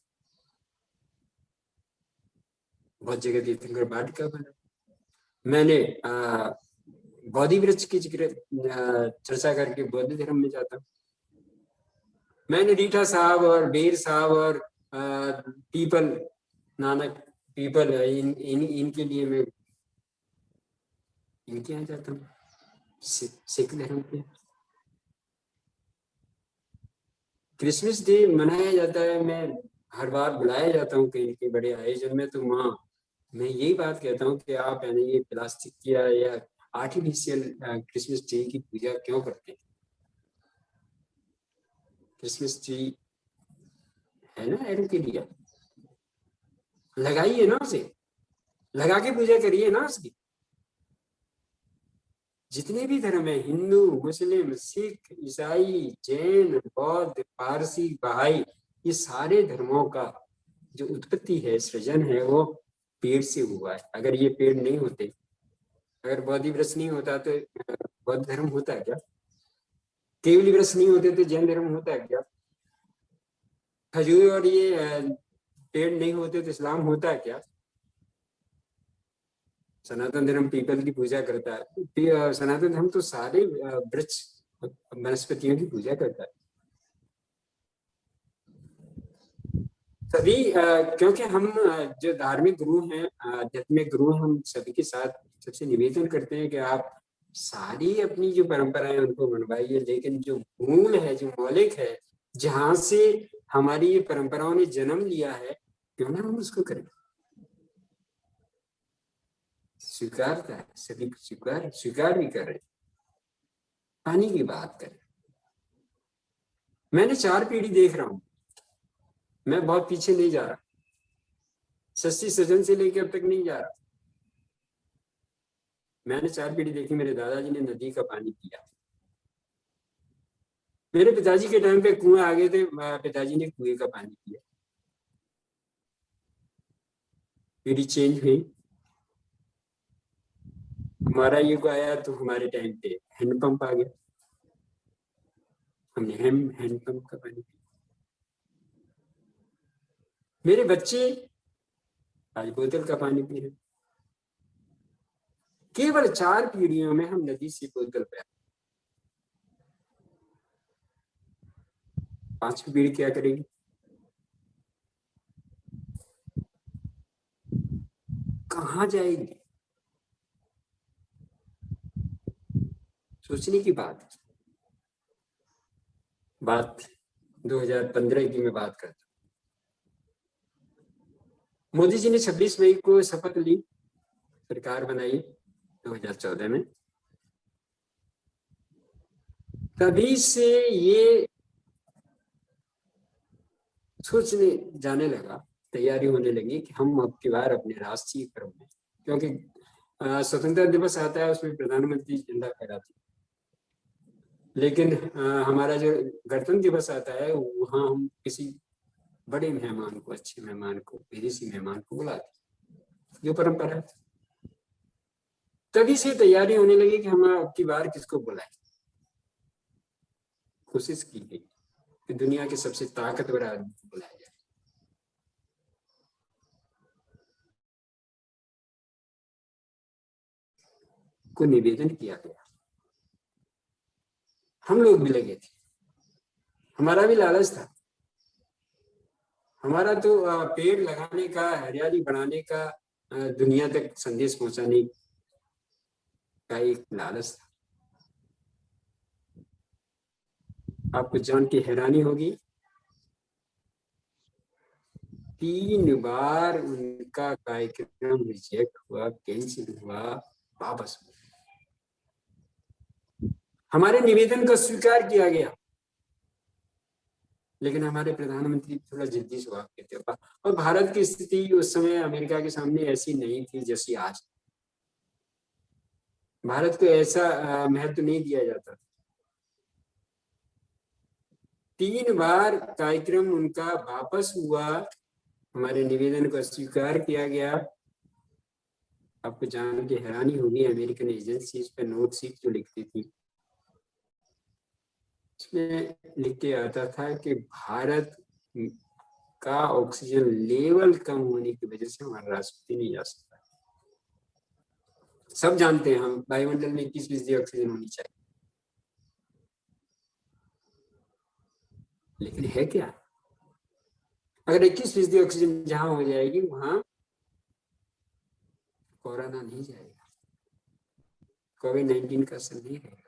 S5: बहुत जगह तीर्थंकर वाटिका बना। मैंने बोधि वृक्ष की चर्चा करके बौद्ध धर्म में जाता हूँ। मैंने रीठा साहब और बेर साहब और पीपल, नानक पीपल, इनके लिए मैं इनके यहाँ जाता हूँ, सिख धर्म के। क्रिसमस डे मनाया जाता है, मैं हर बार बुलाया जाता हूँ कहीं के बड़े आयोजन में, तो वहाँ मैं यही बात कहता हूँ कि आप यानी ये प्लास्टिक किया या आर्टिफिशियल क्रिसमस ट्री की पूजा क्यों करते हैं? क्रिसमस ट्री है ना एड के लिए, लगाइए ना उसे, लगा के पूजा करिए ना उसकी। जितने भी धर्म है, हिंदू, मुस्लिम, सिख, ईसाई, जैन, बौद्ध, पारसी, बहाई, ये सारे धर्मों का जो उत्पत्ति है, सृजन है, वो पेड़ से हुआ है। अगर ये पेड़ नहीं होते, अगर बोधि वृक्ष नहीं होता तो बौद्ध धर्म होता है क्या? केवली वृक्ष नहीं होते तो जैन धर्म होता है क्या? खजूर और ये पेड़ नहीं होते तो इस्लाम होता है क्या? सनातन धर्म पीपल की पूजा करता है। सनातन धर्म तो सारे वृक्ष वनस्पतियों की पूजा करता है। सभी क्योंकि हम जो धार्मिक गुरु हैं, आध्यात्मिक गुरु हैं, हम सभी के साथ सबसे निवेदन करते हैं कि आप सारी अपनी जो परंपराएं उनको मनवाइए, लेकिन जो मूल है, जो मौलिक है, जहां से हमारी ये परंपराओं ने जन्म लिया है, क्यों ना हम उसको करें। स्वीकारता है, सभी स्वीकार भी कर रहे हैं। पानी की बात करें, मैंने 4 पीढ़ी देख रहा हूं, मैं बहुत पीछे नहीं जा रहा, सृष्टि सृजन से लेकर अब तक नहीं जा रहा। मैंने 4 पीढ़ी देखी, मेरे दादाजी ने नदी का पानी पिया। मेरे पिताजी के टाइम पे कुएं आ गए थे, पिताजी ने कुएं का पानी पिया। पीढ़ी चेंज हुई, हमारा युग आया तो हमारे टाइम पे हैंडपंप आ गया, हमने हैंडपंप का पानी पिया। मेरे बच्चे आज बोतल का पानी पी रहे। केवल 4 पीढ़ियों में हम नदी से बोतल पे। 5वीं पीढ़ी क्या करेगी? कहाँ जाएगी? सोचने की बात 2015 की मैं बात करता हूँ। मोदी जी ने 26 मई को शपथ ली, सरकार बनाई 2014 में। तभी से ये सोचने जाने लगा, तैयारी होने लगी कि हम अब की बार अपने राष्ट्रीय पर्व में, क्योंकि स्वतंत्रता दिवस आता है उसमें प्रधानमंत्री झंडा फहराते, लेकिन हमारा जो गणतंत्र दिवस आता है वहाँ हम किसी बड़े मेहमान को, अच्छे मेहमान को, विदेशी मेहमान को बुलाते, जो परंपरा है। तभी से तैयारी होने लगी कि हम अब की बार किसको बुलाएं। कोशिश की गई कि दुनिया के सबसे ताकतवर आदमी को बुलाया जाए। को निवेदन किया गया, हम लोग भी लगे थे, हमारा भी लालच था। हमारा तो पेड़ लगाने का, हरियाली बढ़ाने का, दुनिया तक संदेश पहुंचाने का एक लालच था। आपको जान के हैरानी होगी, 3 बार उनका कार्यक्रम रिजेक्ट हुआ, कैंसिल हुआ, वापस हुआ। हमारे निवेदन को स्वीकार किया गया, लेकिन हमारे प्रधानमंत्री थोड़ा जिद्दी स्वभाव के थे। और भारत की स्थिति उस समय अमेरिका के सामने ऐसी नहीं थी जैसी आज। भारत को ऐसा महत्व नहीं दिया जाता। 3 बार कार्यक्रम उनका वापस हुआ, हमारे निवेदन को स्वीकार किया गया। आपको जान के हैरानी होगी, अमेरिकन एजेंसीज पे नोट शीट जो लिखती थी, इसमें लिख के आता था कि भारत का ऑक्सीजन लेवल कम होने की वजह से हमारा राष्ट्रपति नहीं जा सकता। सब जानते हैं हम वायुमंडल में 21% ऑक्सीजन होनी चाहिए, लेकिन है क्या? अगर 21% ऑक्सीजन जहां हो जाएगी वहां कोरोना नहीं जाएगा, कोविड-19 का असर नहीं रहेगा।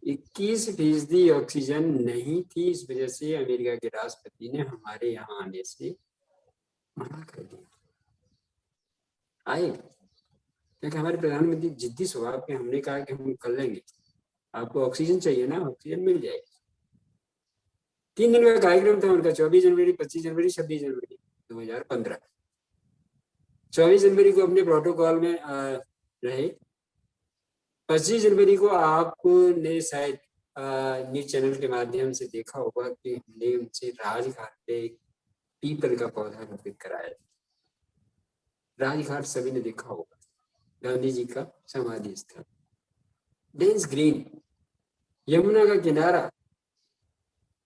S5: 21% ऑक्सीजन नहीं थी, इस वजह से अमेरिका के राष्ट्रपति ने हमारे यहाँ आने से मना कर दिया। आए क्योंकि हमारे प्रधानमंत्री जिद्दी स्वभाव के, हमने कहा कि हम कर लेंगे, आपको ऑक्सीजन चाहिए ना, ऑक्सीजन मिल जाएगी। 3 दिन का कार्यक्रम था उनका, 24 जनवरी, 25 जनवरी, 26 जनवरी 2015। 24 जनवरी को अपने प्रोटोकॉल में रहे। 25 जनवरी को आपने शायद न्यूज चैनल के माध्यम से देखा होगा कि हमने उनसे राजघाट पे पीपल का पौधा रोपित कराया। राजघाट सभी ने देखा होगा, गांधी जी का समाधि स्थल, डेंस ग्रीन, यमुना का किनारा,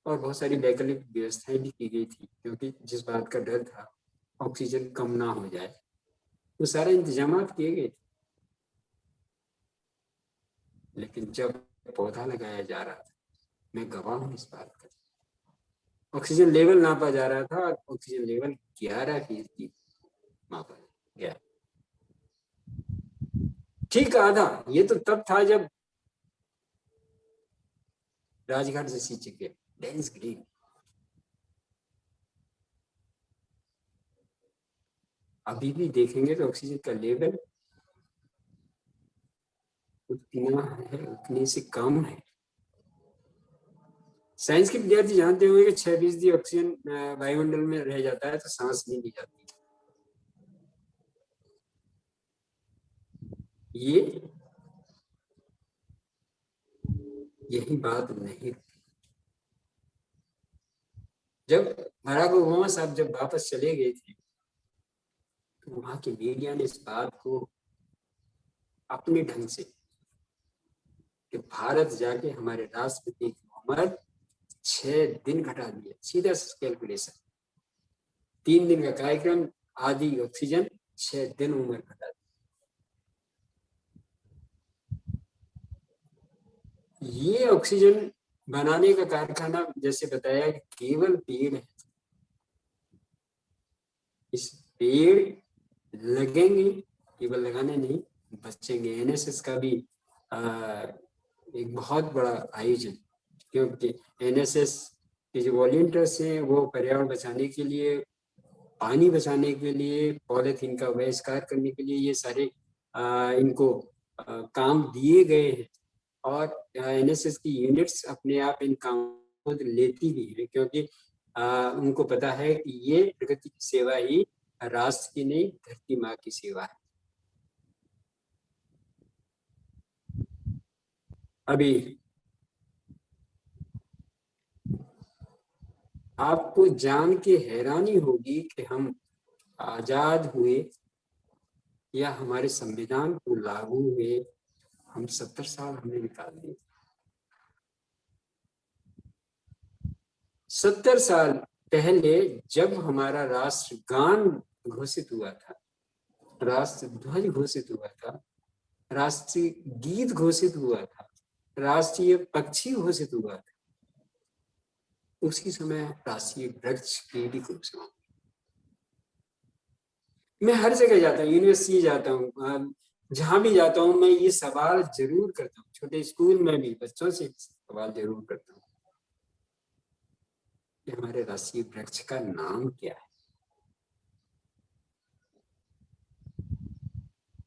S5: और बहुत सारी वैकल्पिक व्यवस्थाएं भी की गई थी, क्योंकि जिस बात का डर था ऑक्सीजन कम ना हो जाए, वो सारे इंतजाम किए गए थे। लेकिन जब पौधा लगाया जा रहा था, मैं गवाह हूं इस बात का, ऑक्सीजन लेवल नापा जा रहा था, ऑक्सीजन लेवल 11% मापा गया, ठीक आधा। ये तो तब था जब राजघाट से सींचे गए, डेंस ग्रीन। अभी भी देखेंगे तो ऑक्सीजन का लेवल उतना है, उतने से कम है। साइंस के विद्यार्थी जानते होंगे कि 6% ऑक्सीजन वायुमंडल में रह जाता है तो सांस नहीं ली जाती। ये यही बात नहीं। जब बराक ओबामा साहब जब वापस चले गए थे तो वहां की मीडिया ने इस बात को अपने ढंग से कि भारत जाके हमारे राष्ट्रपति की उम्र 6 दिन घटा दिया, सीधा कैलकुलेशन, 3 दिन का कार्यक्रम, आधी ऑक्सीजन, 6 दिन उम्र घटा दी। ये ऑक्सीजन बनाने का कारखाना जैसे बताया कि केवल पेड़ है, इस पेड़ लगेंगे, केवल लगाने नहीं, बचेंगे। एनएसएस का भी एक बहुत बड़ा आयोजन, क्योंकि एनएसएस के जो वॉलंटियर्स हैं वो पर्यावरण बचाने के लिए, पानी बचाने के लिए, पॉलीथीन का बहिष्कार करने के लिए ये सारे इनको काम दिए गए हैं। और एनएसएस की यूनिट्स अपने आप इन कामों को लेती भी है, क्योंकि उनको पता है कि ये प्रकृति की सेवा ही राष्ट्र की नहीं, धरती माँ की सेवा है। अभी आपको जान के हैरानी होगी कि हम आजाद हुए या हमारे संविधान को लागू हुए, हम 70 साल हमने निकाल दिए। 70 साल पहले जब हमारा राष्ट्रगान घोषित हुआ था, राष्ट्र ध्वज घोषित हुआ था, राष्ट्रीय गीत घोषित हुआ था, राष्ट्रीय पक्षी घोषित हुआ था, उसी समय राष्ट्रीय वृक्ष की भी घोषणा। मैं हर जगह जाता हूँ, यूनिवर्सिटी जाता हूँ, जहां भी जाता हूँ मैं ये सवाल जरूर करता हूँ, छोटे स्कूल में भी बच्चों से सवाल जरूर करता हूँ कि हमारे राष्ट्रीय वृक्ष का नाम क्या है।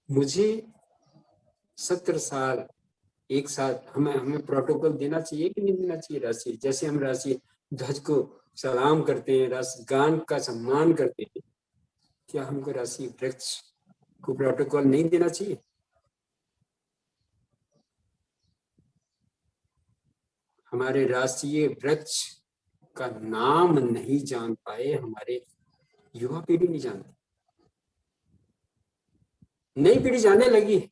S5: मुझे 70 साल एक साथ हमें प्रोटोकॉल देना चाहिए कि नहीं देना चाहिए राष्ट्रीय, जैसे हम राष्ट्रीय ध्वज को सलाम करते हैं, राष्ट्रगान का सम्मान करते हैं, क्या हमको राष्ट्रीय वृक्ष को प्रोटोकॉल नहीं देना चाहिए? हमारे राष्ट्रीय वृक्ष का नाम नहीं जान पाए, हमारे युवा पीढ़ी नहीं जानती, नई पीढ़ी जानने लगी।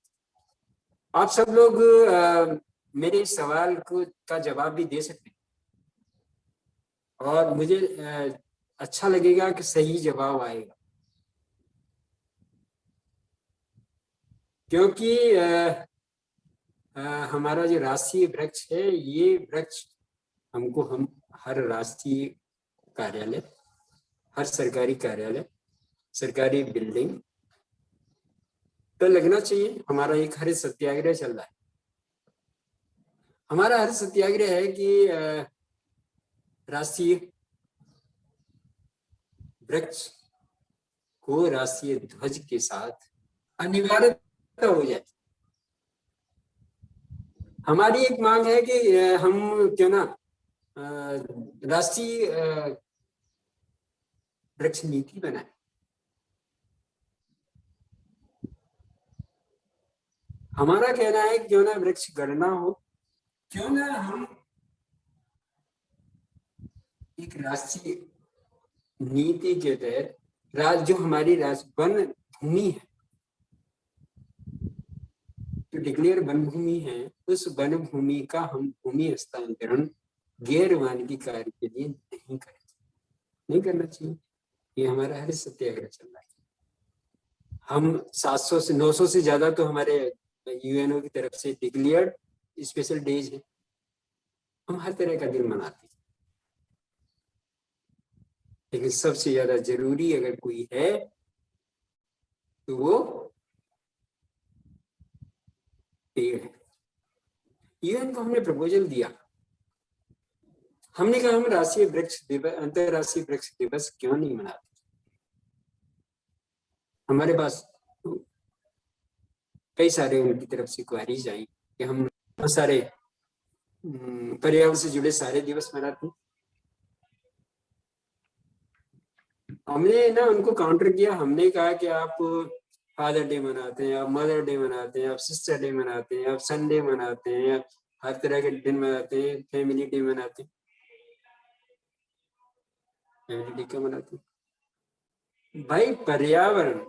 S5: आप सब लोग मेरे इस सवाल का जवाब भी दे सकते हैं और मुझे अच्छा लगेगा कि सही जवाब आएगा, क्योंकि हमारा जो राष्ट्रीय वृक्ष है, ये वृक्ष हमको हम हर राष्ट्रीय कार्यालय, हर सरकारी कार्यालय, सरकारी बिल्डिंग तो लगना चाहिए। हमारा एक हरित सत्याग्रह चल रहा है। हमारा हरित सत्याग्रह है कि राष्ट्रीय वृक्ष को राष्ट्रीय ध्वज के साथ अनिवार्यता हो जाए। हमारी एक मांग है कि हम क्यों ना राष्ट्रीय वृक्ष नीति बनाए। हमारा कहना है क्यों ना वृक्ष गणना हो, क्यों ना हम एक राष्ट्रीय नीति के तहत जो हमारी वन भूमि है, जो डिक्लेयर वन भूमि है, उस वन भूमि का हम भूमि हस्तांतरण गैर वानिकी कार्य के लिए नहीं करना चाहिए। ये हमारा हरित सत्याग्रह चल रहा है। हम 700 से 900 से ज्यादा तो हमारे यूएनओ की तरफ से डिक्लेयर्ड स्पेशल डेज है, हम हर तरह का दिन मनाते हैं, लेकिन सबसे ज्यादा जरूरी अगर कोई है तो वो पेड़ है। यूएन को हमने प्रपोजल दिया, हमने कहा हम राष्ट्रीय वृक्ष दिवस, अंतरराष्ट्रीय वृक्ष दिवस क्यों नहीं मनाते। हमारे पास कई सारे उनकी तरफ से क्वेरीज आई कि हम बहुत सारे पर्यावरण से जुड़े सारे दिवस मनाते हैं। हमने ना उनको काउंटर किया, हमने कहा कि आप फादर डे मनाते हैं, अब मदर डे मनाते हैं, अब सिस्टर डे मनाते हैं, अब संडे मनाते हैं, हर तरह के दिन मनाते हैं, फैमिली डे मनाते हैं। फैमिली डे क्यों मनाते हैं भाई? पर्यावरण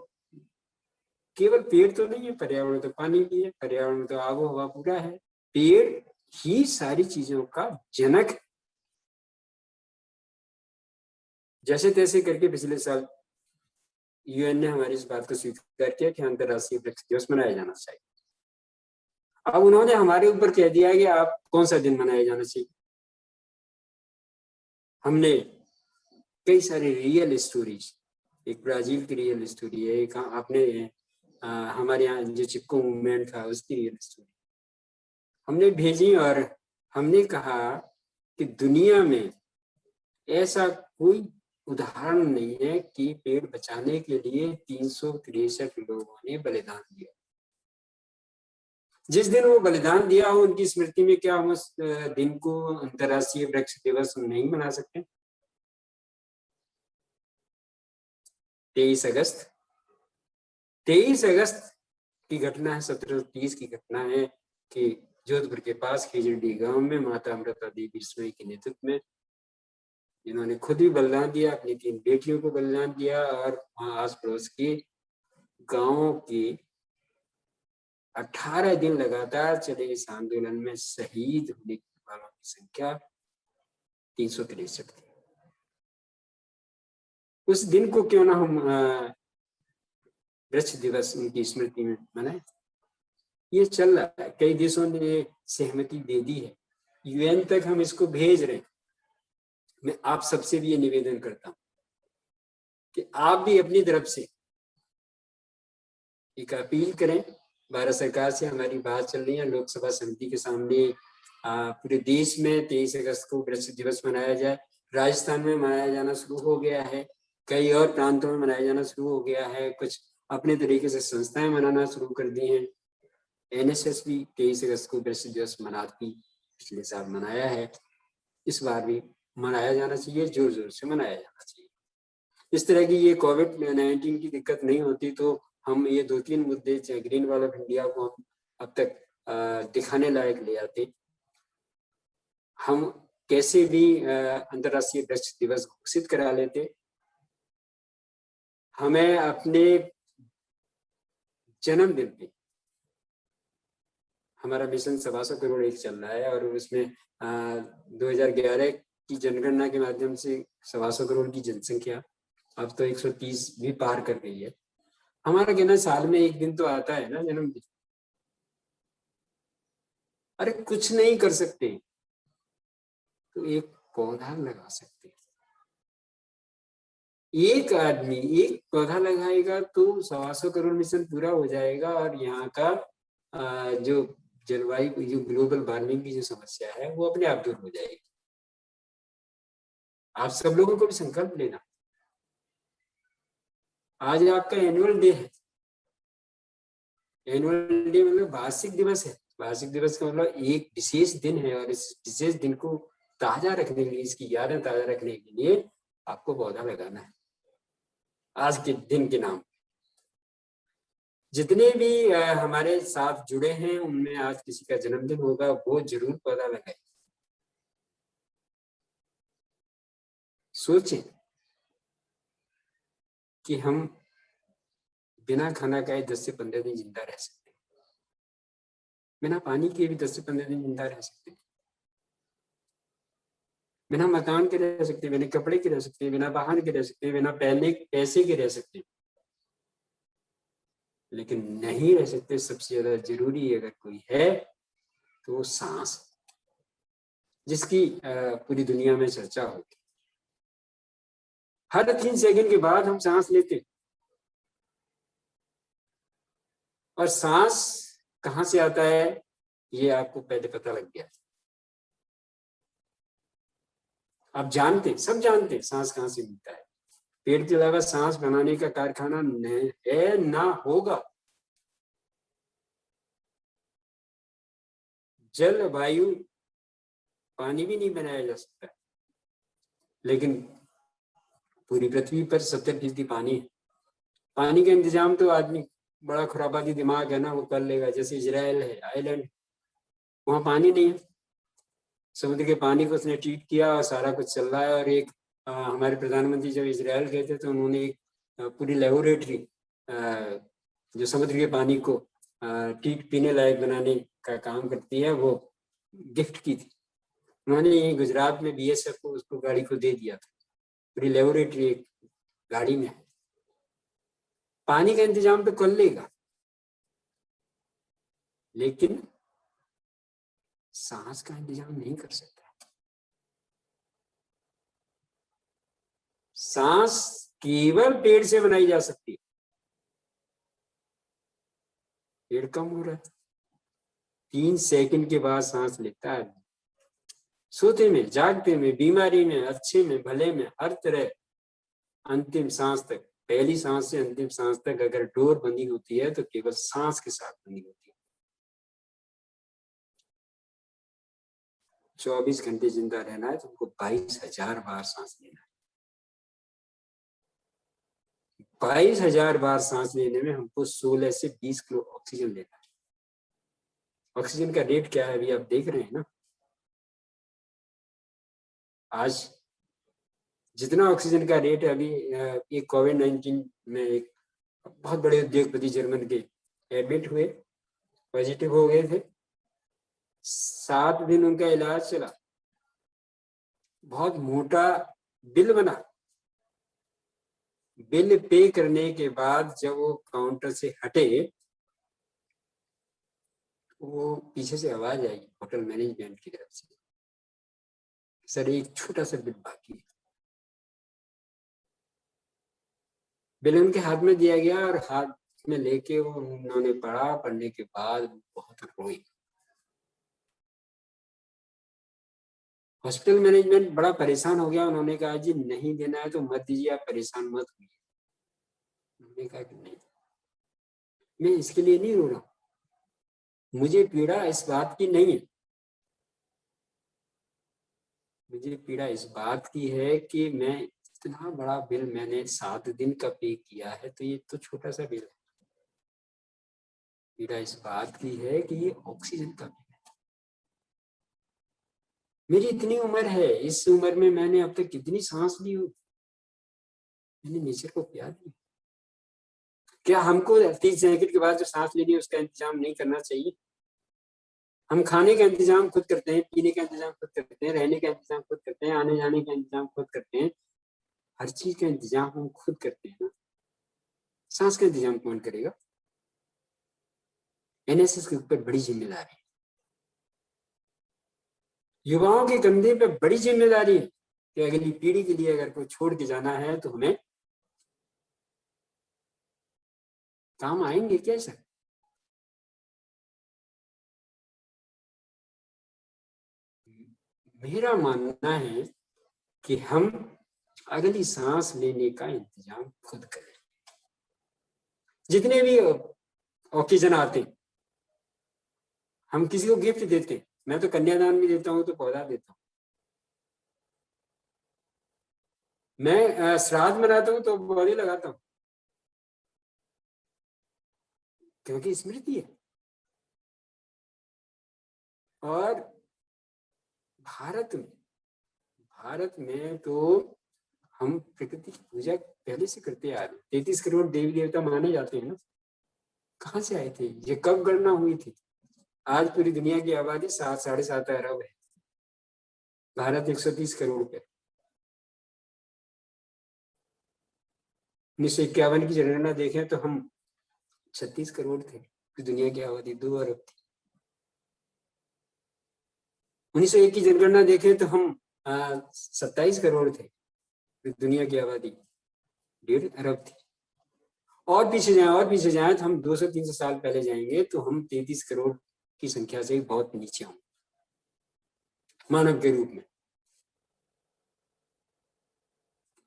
S5: केवल पेड़ तो नहीं है, पर्यावरण तो पानी भी है, पर्यावरण तो आबो हवा पूरा है। पेड़ ही सारी चीजों का जनक है। जैसे तैसे करके पिछले साल यूएन ने हमारी इस बात को स्वीकार किया कि अंतर्राष्ट्रीय वृक्ष दिवस मनाया जाना चाहिए। अब उन्होंने हमारे ऊपर कह दिया कि आप कौन सा दिन मनाया जाना चाहिए। हमने कई सारे रियल स्टोरीज, एक ब्राजील की रियल स्टोरी है, एक आपने हमारे यहाँ जो चिपको मूवमेंट था उसकी रियल स्टोरी हमने भेजी, और हमने कहा कि दुनिया में ऐसा कोई उदाहरण नहीं है कि पेड़ बचाने के लिए 363 लोगों ने बलिदान दिया। जिस दिन वो बलिदान दिया हो उनकी स्मृति में क्या हम उस दिन को अंतर्राष्ट्रीय वृक्ष दिवस नहीं मना सकते? 23 अगस्त की घटना है, 1730 की घटना है कि जोधपुर के पास खिजड़ी गांव में माता अमृता देवी सोई के नेतृत्व में, जिन्होंने खुद भी बलिदान दिया, अपनी 3 बेटियों को बलिदान दिया, और वहां आस पड़ोस के गांवों के 18 दिन लगातार चले इस आंदोलन में शहीद होने वालों की संख्या 363 थी। उस दिन को क्यों ना हम वृक्ष दिवस उनकी स्मृति में मनाएं? ये चल रहा है, कई देशों ने सहमति दे दी है, यूएन तक हम इसको भेज रहे हैं। मैं आप सबसे भी ये निवेदन करता हूं कि आप भी अपनी तरफ से एक अपील करें। भारत सरकार से हमारी बात चल रही है, लोकसभा समिति के सामने पूरे देश में 23 अगस्त को वृक्ष दिवस मनाया जाए। राजस्थान में मनाया जाना शुरू हो गया है, कई और प्रांतों में मनाया जाना शुरू हो गया है, कुछ अपने तरीके से संस्थाएं मनाना शुरू कर दी हैं। एनएसएस भी 23 अगस्त को वृक्ष दिवस मनाती, पिछले साल मनाया है, इस बार भी मनाया जाना चाहिए, जोर जोर से मनाया जाना चाहिए। इस तरह की ये कोविड-19 की दिक्कत नहीं होती तो हम ये 2-3 मुद्दे चाहे ग्रीन वॉल ऑफ इंडिया को हम अब तक दिखाने लायक ले आते। हम कैसे भी अंतर्राष्ट्रीय वृक्ष दिवस घोषित करा लेते। हमें अपने जन्मदिन पे, हमारा मिशन 125 करोड़ एक चल रहा है, और उसमें 2011 की जनगणना के माध्यम से 125 करोड़ की जनसंख्या अब तो 130 भी पार कर गई है। हमारा कहना साल में एक दिन तो आता है ना जन्मदिन। अरे कुछ नहीं कर सकते तो एक पौधा लगा सकते। एक आदमी एक पौधा लगाएगा तो 125 करोड़ मिशन पूरा हो जाएगा, और यहाँ का जो जलवायु, जो ग्लोबल वार्मिंग की जो समस्या है वो अपने आप दूर हो जाएगी। आप सब लोगों को भी संकल्प लेना। आज आपका एनुअल डे है। एनुअल डे मतलब वार्षिक दिवस है। वार्षिक दिवस का मतलब एक विशेष दिन है, और इस विशेष दिन को ताजा रखने के लिए, इसकी यादें ताजा रखने के लिए आपको पौधा लगाना है। आज के दिन के नाम जितने भी हमारे साथ जुड़े हैं उनमें आज किसी का जन्मदिन होगा, वो जरूर पौधा लगाए। सोचें कि हम बिना खाना खाए 10 से 15 दिन जिंदा रह सकते हैं, बिना पानी के भी 10 से 15 दिन जिंदा रह सकते हैं, बिना मकान के रह सकते हैं, बिना कपड़े के रह सकते हैं, बिना वाहन के रह सकते हैं, बिना पैसे के रह सकते हैं, लेकिन नहीं रह सकते सबसे ज्यादा जरूरी अगर कोई है तो वो सांस, जिसकी पूरी दुनिया में चर्चा होती। हर 3 सेकंड के बाद हम सांस लेते, और सांस कहाँ से आता है ये आपको पहले पता लग गया। आप जानते, सब जानते सांस कहाँ से मिलता है। पेड़ के अलावा सांस बनाने का कारखाना है ना होगा। जल, वायु, पानी भी नहीं बनाया जा सकता, लेकिन पूरी पृथ्वी पर 70% पानी है। पानी का इंतजाम तो आदमी बड़ा खुरापाती दिमाग है ना, वो कर लेगा। जैसे इजराइल है, आइलैंड, वहाँ पानी नहीं है, समुद्र के पानी को उसने ट्रीट किया और सारा कुछ चल रहा है। और एक हमारे प्रधानमंत्री जब इजराइल गए थे तो उन्होंने एक पूरी लेबोरेटरी जो समुद्र के पानी को ट्रीट पीने लायक बनाने का काम करती है वो गिफ्ट की थी। उन्होंने ये गुजरात में BSF को उसको गाड़ी को दे दिया था, पूरी लेबोरेटरी एक गाड़ी में। पानी का इंतजाम तो कर लेगा, लेकिन सांस का इंतजाम नहीं कर सकता। सांस केवल पेड़ से बनाई जा सकती है। पेड़ कम हो रहा है, 3 सेकंड के बाद सांस लेता है। सोते में, जागते में, बीमारी में, अच्छे में, भले में, हर तरह अंतिम सांस तक, पहली सांस से अंतिम सांस तक अगर डोर बंदी होती है तो केवल सांस के साथ बंदी होती है। 24 घंटे जिंदा रहना है तो उनको 22,000 बार सांस लेना है। 22,000 बार सांस लेने में हमको 16 से 20 किलो ऑक्सीजन लेना है। ऑक्सीजन का रेट क्या है अभी आप देख रहे हैं ना। आज जितना ऑक्सीजन का रेट है, अभी एक कोविड-19 में एक बहुत बड़े उद्योगपति जर्मन के एडमिट हुए, पॉजिटिव हो गए थे। 7 दिन उनका इलाज चला, बहुत मोटा बिल बना। बिल पे करने के बाद जब वो काउंटर से हटे, वो पीछे से आवाज आई होटल मैनेजमेंट की तरफ से, सर एक छोटा सा बिल बाकी है। बिल उनके हाथ में दिया गया और हाथ में लेके उन्होंने पढ़ा। पढ़ने के बाद बहुत रोई। हॉस्पिटल मैनेजमेंट बड़ा परेशान हो गया। उन्होंने कहा जी नहीं देना है तो मत दीजिए, आप परेशान मत होइए। उन्होंने कहा कि नहीं, मैं इसके लिए नहीं रो रहा हूँ, मुझे पीड़ा इस बात की नहीं है। मुझे पीड़ा इस बात की है कि मैं इतना बड़ा बिल मैंने 7 दिन का पे किया है, तो ये तो छोटा सा बिल है। पीड़ा इस बात की है कि ये ऑक्सीजन का बिल है। मेरी इतनी उम्र है, इस उम्र में मैंने अब तक कितनी सांस ली हो, मैंने नेचर को प्यार दिया। क्या हमको 30 सेकंड के बाद जो सांस लेनी है उसका इंतजाम नहीं करना चाहिए? हम खाने का इंतजाम खुद करते हैं, पीने का इंतजाम खुद करते हैं, रहने का इंतजाम खुद करते हैं, आने जाने का इंतजाम खुद करते हैं, हर चीज का इंतजाम हम खुद करते हैं ना। सांस का इंतजाम कौन करेगा? NSS के ऊपर बड़ी जिम्मेदारी है, युवाओं के कंधे पे बड़ी जिम्मेदारी है कि अगली पीढ़ी के लिए अगर कोई छोड़ के जाना है तो हमें काम आएंगे क्या सर? मेरा मानना है कि हम अगली सांस लेने का इंतजाम खुद करें। जितने भी ऑक्सीजन आते हम किसी को गिफ्ट देते हैं, मैं तो कन्यादान भी देता हूं तो पौधा देता हूं, मैं श्राद्ध मनाता हूं तो पौधे लगाता हूं, क्योंकि स्मृति है। और भारत में तो हम प्रकृति की पूजा पहले से करते आ रहे। 33 करोड़ देवी देवता माने जाते हैं ना। कहाँ से आए थे ये, कब गणना हुई थी? आज पूरी दुनिया की आबादी 7-7.5 अरब है, भारत 130 करोड़ पे। 1951 की जनगणना देखें तो हम 36 करोड़ थे, दुनिया की आबादी 2 अरब थी। 1901 की जनगणना देखें तो हम 27 करोड़ थे, दुनिया की आबादी 1.5 अरब थी। और पीछे जाएं तो हम 200-300 साल पहले जाएंगे तो हम 33 करोड़ की संख्या से बहुत नीचे होंगे मानव के रूप में।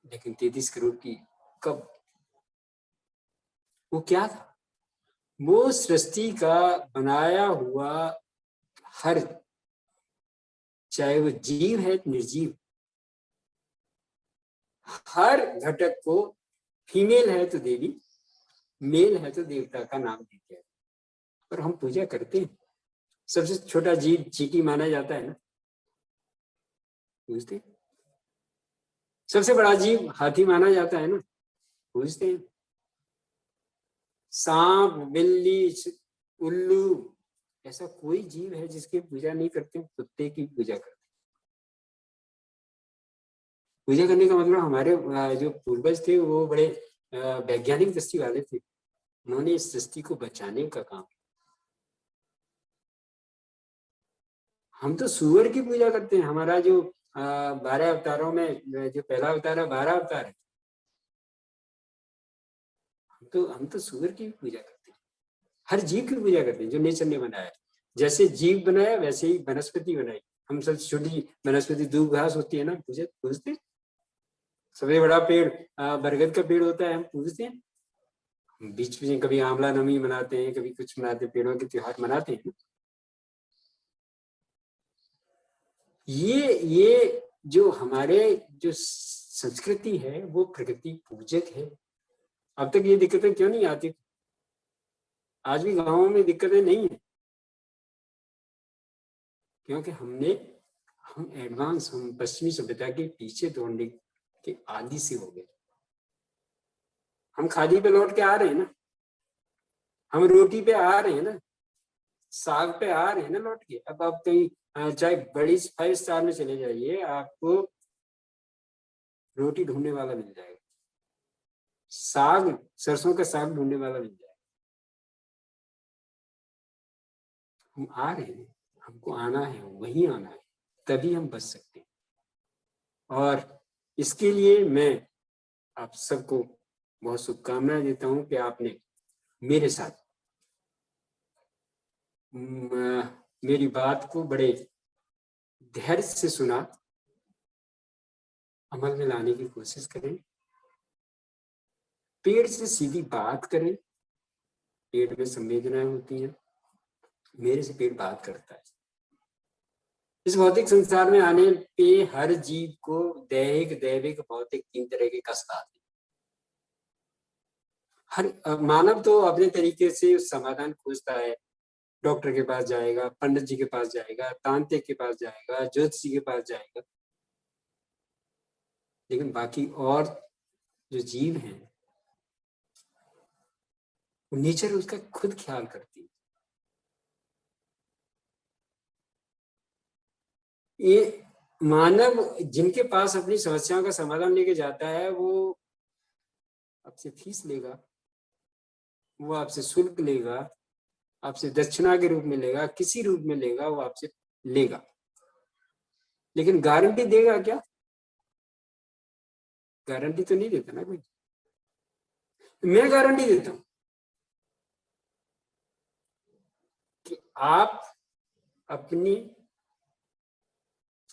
S5: लेकिन 33 करोड़ की कब, वो क्या था? वो सृष्टि का बनाया हुआ हर, चाहे वो जीव है निर्जीव, हर घटक को, फीमेल है तो देवी, मेल है तो देवता का नाम देते हैं, और हम पूजा करते हैं। सबसे छोटा जीव चींटी माना जाता है ना, पूजते हैं। सबसे बड़ा जीव हाथी माना जाता है ना, पूजते हैं। सांप, बिल्ली, उल्लू, ऐसा कोई जीव है जिसकी पूजा नहीं करते? कुत्ते की पूजा करते। पूजा करने का मतलब हमारे जो पूर्वज थे वो बड़े वैज्ञानिक दृष्टि वाले थे। उन्होंने इस सृष्टि को बचाने का काम। हम तो सूअर की पूजा करते हैं। हमारा जो 12 अवतारों में जो पहला अवतार है, 12 अवतार है, हम तो सूअर की पूजा करते हैं। हर जीव की पूजा करते हैं जो नेचर ने बनाया। जैसे जीव बनाया वैसे ही वनस्पति बनाई। हम सब छोटी वनस्पति दूब घास होती है ना, पूजते। सबसे बड़ा पेड़ बरगद का पेड़ होता है, हम पूजते हैं। बीच में कभी आंवला नवमी मनाते हैं, कभी कुछ मनाते हैं, पेड़ों के त्योहार मनाते हैं। ये जो हमारे जो संस्कृति है वो प्रकृति पूजक है। अब तक ये दिक्कतें क्यों नहीं आती? आज भी गांवों में दिक्कतें नहीं है, क्योंकि हम एडवांस, हम पश्चिमी सभ्यता के पीछे दौड़ने के आदी से हो गए। हम खादी पे लौट के आ रहे हैं ना, हम रोटी पे आ रहे हैं ना, साग पे आ रहे हैं ना लौट के। अब आप कहीं चाहे बड़ी 5 स्टार में चले जाइए, आपको रोटी ढूंढने वाला मिल जाएगा, साग, सरसों का साग ढूंढने वाला मिल जाएगा। हम आ रहे हैं, हमको आना है, वहीं आना है, तभी हम बच सकते हैं। और इसके लिए मैं आप सबको बहुत शुभकामनाएं देता हूं कि आपने मेरे साथ मेरी बात को बड़े धैर्य से सुना, अमल में लाने की कोशिश करें। पेड़ से सीधी बात करें। पेड़ में संवेदनाएं होती हैं, मेरे से पेड़ बात करता है। इस भौतिक संसार में आने पे हर जीव को दैहिक, दैविक, भौतिक 3 तरह के कष्ट आते हैं। हर मानव तो अपने तरीके से समाधान खोजता है। डॉक्टर के पास जाएगा, पंडित जी के पास जाएगा, तांत्रिक के पास जाएगा, ज्योतिषी के पास जाएगा, लेकिन बाकी और जो जीव हैं नेचर उसका खुद ख्याल करती है। ये मानव जिनके पास अपनी समस्याओं का समाधान लेके जाता है, वो आपसे फीस लेगा, वो आपसे शुल्क लेगा, आपसे दक्षिणा के रूप में लेगा, किसी रूप में लेगा, वो आपसे लेगा, लेकिन गारंटी देगा क्या? गारंटी तो नहीं देता ना कोई। मैं गारंटी देता हूं कि आप अपनी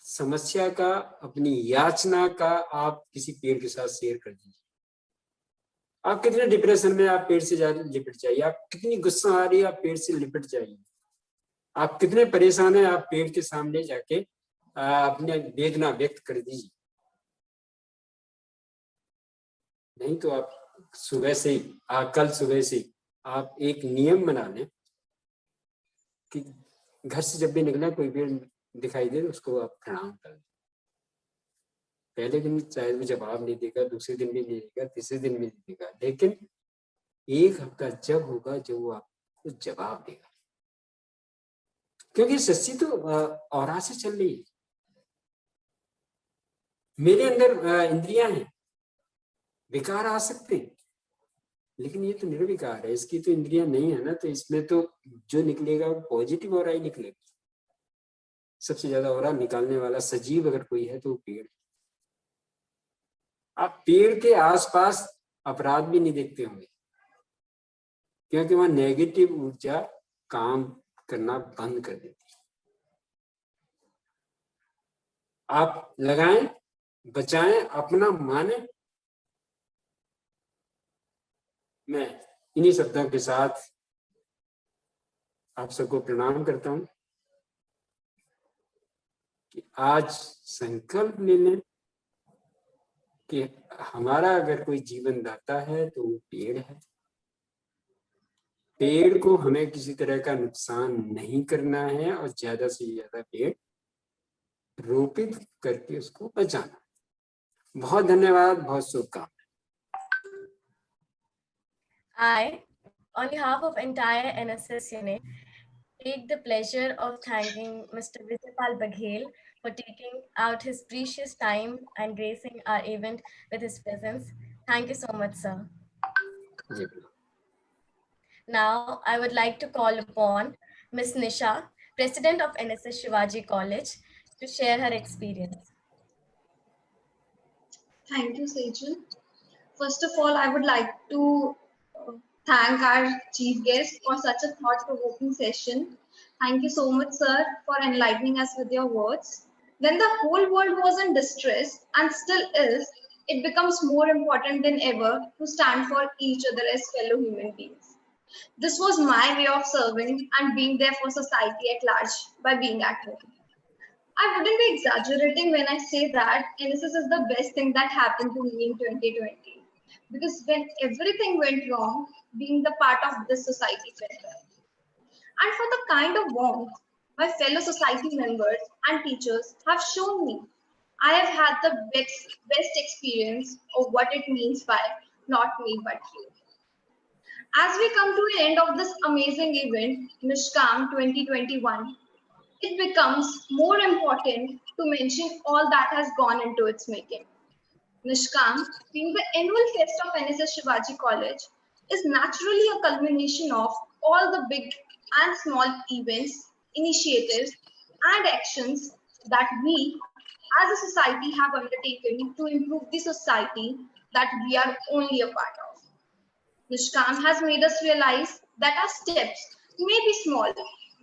S5: समस्या का, अपनी याचना का आप किसी पेड़ के साथ शेयर कर दीजिए। आप कितने डिप्रेशन में, आप पेड़ से लिपट जाइए। आप कितनी गुस्सा आ रही है, आप पेड़ से लिपट जाइए। आप कितने परेशान हैं, आप पेड़ के सामने जाके अपने वेदना व्यक्त कर दीजिए। नहीं तो आप सुबह से ही, कल सुबह से आप एक नियम बना लें कि घर से जब भी निकले कोई पेड़ दिखाई दे तो उसको आप प्रणाम कर दें। पहले दिन चाहे वो जवाब नहीं देगा, दूसरे दिन भी नहीं देगा, तीसरे दिन भी नहीं देगा, लेकिन 1 हफ्ता जब होगा जब वो आपको जवाब देगा। क्योंकि सच्ची तो औरा से चल रही है। मेरे अंदर इंद्रियां हैं, विकार आ सकते हैं, लेकिन ये तो निर्विकार है, इसकी तो इंद्रियां नहीं है ना, तो इसमें तो जो निकलेगा वो पॉजिटिव ऑरा ही निकलेगा। सबसे ज्यादा ऑरा निकालने वाला सजीव अगर कोई है तो वो पेड़। आप पेड़ के आसपास अपराध भी नहीं देखते होंगे, क्योंकि वहां नेगेटिव ऊर्जा काम करना बंद कर देती है। आप लगाएं, बचाएं, अपना माने। मैं इन्हीं शब्दों के साथ आप सबको प्रणाम करता हूं कि आज संकल्प ले लें कि हमारा अगर कोई जीवन दाता है तो वो पेड़ है। पेड़ को हमें किसी तरह का नुकसान नहीं करना है और ज्यादा से ज्यादा पेड़ रोपित करके उसको बचाना। बहुत धन्यवाद, बहुत शुभकामनाएं।
S1: I, on behalf of entire NSS unit, take the pleasure of thanking Mr. Vijaypal Baghel for taking out his precious time and gracing our event with his presence. Thank you so much, sir.
S5: Ji.
S1: Now, I would like to call upon Ms. Nisha, President of NSS Shivaji College, to share her experience.
S6: Thank you, Sejal. First of all, I would like to thank our chief guest for such a thought-provoking session. Thank you so much, sir, for enlightening us with your words. When the whole world was in distress and still is, it becomes more important than ever to stand for each other as fellow human beings. This was my way of serving and being there for society at large by being at home. I wouldn't be exaggerating when I say that NSS is the best thing that happened to me in 2020. Because when everything went wrong, being the part of this society felt well. And for the kind of warmth my fellow society members and teachers have shown me, I have had the best experience of what it means by not me but you. As we come to the end of this amazing event, Nishkam 2021, it becomes more important to mention all that has gone into its making. Nishkam, being the annual fest of NSS Shivaji College, is naturally a culmination of all the big and small events, initiatives, and actions that we as a society have undertaken to improve the society that we are only a part of. Nishkam has made us realize that our steps may be small,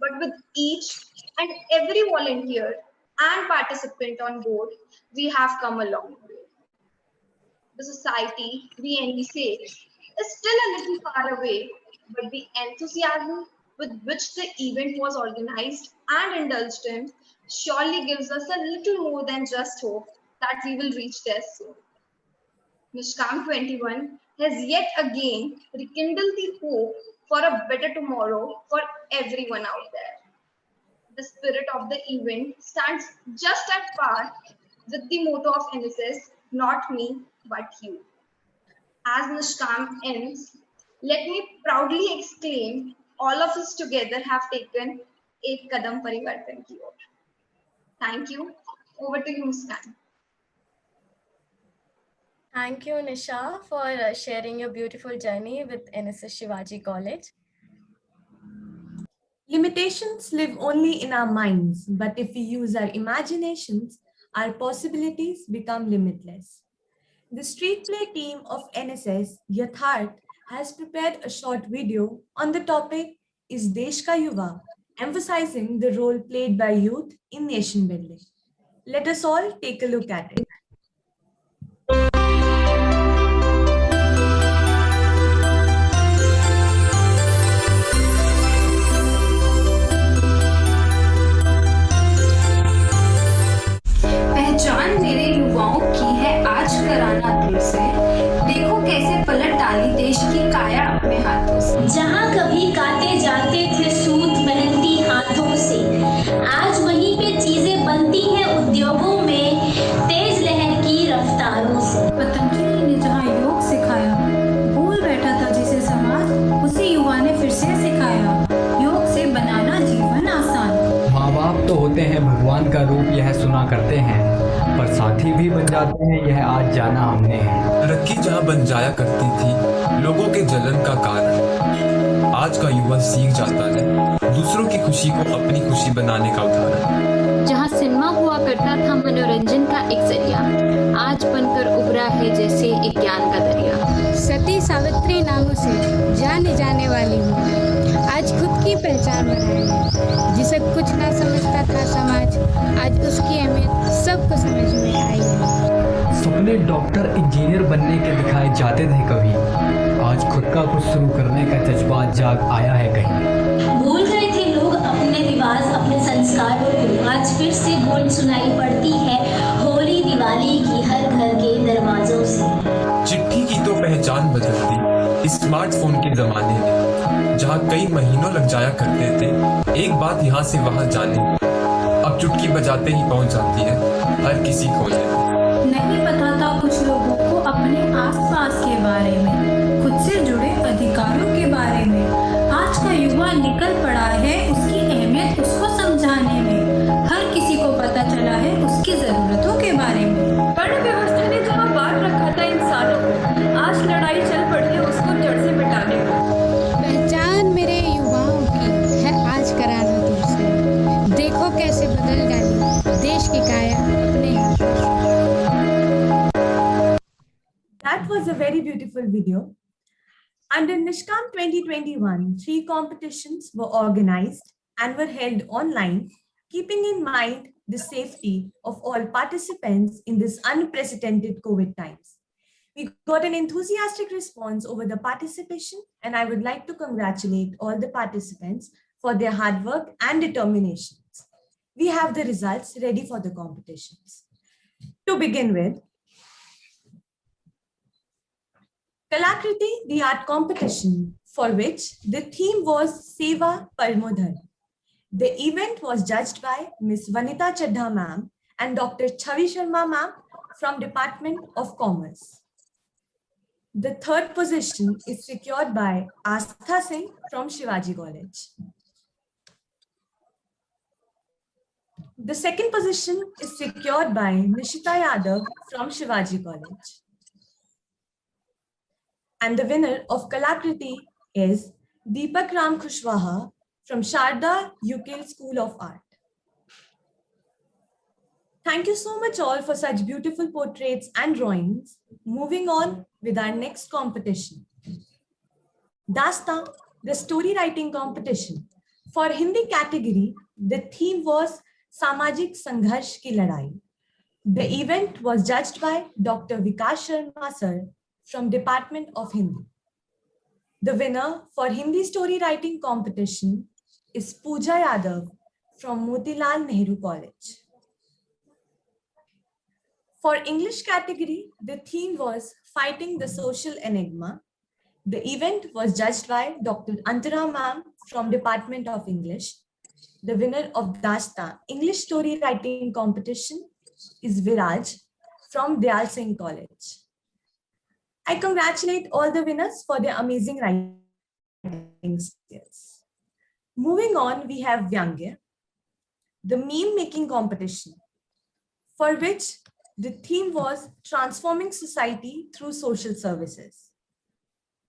S6: but with each and every volunteer and participant on board, we have come a long way. The society we envisage is still a little far away, but the enthusiasm with which the event was organized and indulged in surely gives us a little more than just hope that we will reach there soon. Nishkam 21 has yet again rekindled the hope for a better tomorrow for everyone out there. The spirit of the event stands just at par with the motto of NSS, not me, but you. As Nishkam ends, let me proudly exclaim, all of us together have taken Ek Kadam Parivartan Ki Or. Thank you. Over to you, Muskan.
S1: Thank you, Nisha, for sharing your beautiful journey with NSS Shivaji College.
S3: Limitations live only in our minds, but if we use our imaginations, our possibilities become limitless. The street play team of NSS, Yatharth, has prepared a short video on the topic Is Desh Ka Yuva, emphasizing the role played by youth in nation building. Let us all take a look at it.
S7: पहचान मेरे युवाओं की है आज कराना दिल से, देखो कैसे पलट डाली देश की काया अपने हाथों से।
S8: जहाँ कभी काटे जाते थे सूत मेहनती हाथों से, आज वहीं पे चीजें बनती हैं उद्योगों में तेज लहर की रफ्तारों से।
S9: पतंजलि ने जहाँ योग सिखाया, भूल बैठा था जिसे समाज, उसी युवा ने फिर से सिखाया योग से बनाना जीवन आसान।
S10: माँ बाप तो होते हैं भगवान का रूप, यह सुना करते हैं, पर साथी भी बन जाते हैं, यह आज जाना हमने है।
S11: रखी जहाँ बन जाया करती थी लोगों के जलन का कारण, आज का युवा सीख जाता है दूसरों की खुशी को अपनी खुशी बनाने का उदाहरण।
S12: जहाँ सिनेमा हुआ करता था मनोरंजन का एक जरिया, आज बनकर उभरा है जैसे एक ज्ञान का दरिया।
S13: सती सावित्री नामों से जाने जाने वाली हूँ, आज खुद की पहचान बनाई है। जिसे कुछ ना समझता था समाज, आज उसकी अहमियत सबको समझ में आई है।
S10: सपने डॉक्टर इंजीनियर बनने के दिखाए जाते थे कभी, आज खुद का कुछ शुरू करने का जज्बा जाग आया है कहीं।
S8: भूल गए थे लोग अपने रिवाज अपने संस्कारों को, आज फिर से गूंज सुनाई पड़ती है होली दिवाली की हर घर के दरवाजों से।
S11: चिट्ठी की तो पहचान बदलती स्मार्टफोन के जमाने में, जहाँ कई महीनों लग जाया करते थे एक बात यहाँ से वहाँ जाने, अब चुटकी बजाते ही पहुँच जाती है हर किसी कोने में।
S9: नहीं पता था कुछ लोगों को अपने आसपास के बारे में, खुद से जुड़े अधिकारों के बारे में। आज का युवा निकल पड़ा है उसकी अहमियत उसको समझाने में। हर किसी को पता चला है उसकी जरूरतों के बारे में।
S14: वर्ण व्यवस्था ने जहाँ बांट रखा था इंसानों को, आज लड़ाई चल पड़ी है उसको जड़ से मिटाने को।
S13: पहचान मेरे युवाओं की है आज कराना तुमसे। देखो कैसे बदल डाली देश की काया अपने हाथों से।
S3: That was a very beautiful video. Under Nishkam 2021, 3 competitions were organized and were held online, keeping in mind the safety of all participants in this unprecedented COVID times. We got an enthusiastic response over the participation, and I would like to congratulate all the participants for their hard work and determinations. We have the results ready for the competitions. To begin with, Kalakriti, the art competition, for which the theme was Seva Parmodhar. The event was judged by Ms. Vanita Chadha ma'am and Dr. Chavi Sharma ma'am from Department of Commerce. The third position is secured by Astha Singh from Shivaji College. The second position is secured by Nishita Yadav from Shivaji College. And the winner of Kalakriti is Deepak Ram Khushwaha from Sharda UKL School of Art. Thank you so much all for such beautiful portraits and drawings. Moving on with our next competition. Dasta, the story writing competition. For Hindi category, the theme was Samajik Sangharsh Ki Ladai. The event was judged by Dr. Vikas Sharma sir from Department of Hindi. The winner for Hindi story writing competition is Pooja Yadav from Motilal Nehru College. For English category, the theme was Fighting the Social Enigma. The event was judged by Dr. Antara ma'am from Department of English. The winner of Dasta English story writing competition is Viraj from Dayal Singh College. I congratulate all the winners for their amazing writing skills. Moving on, we have Vyangya, the meme making competition, for which the theme was Transforming Society Through Social Services.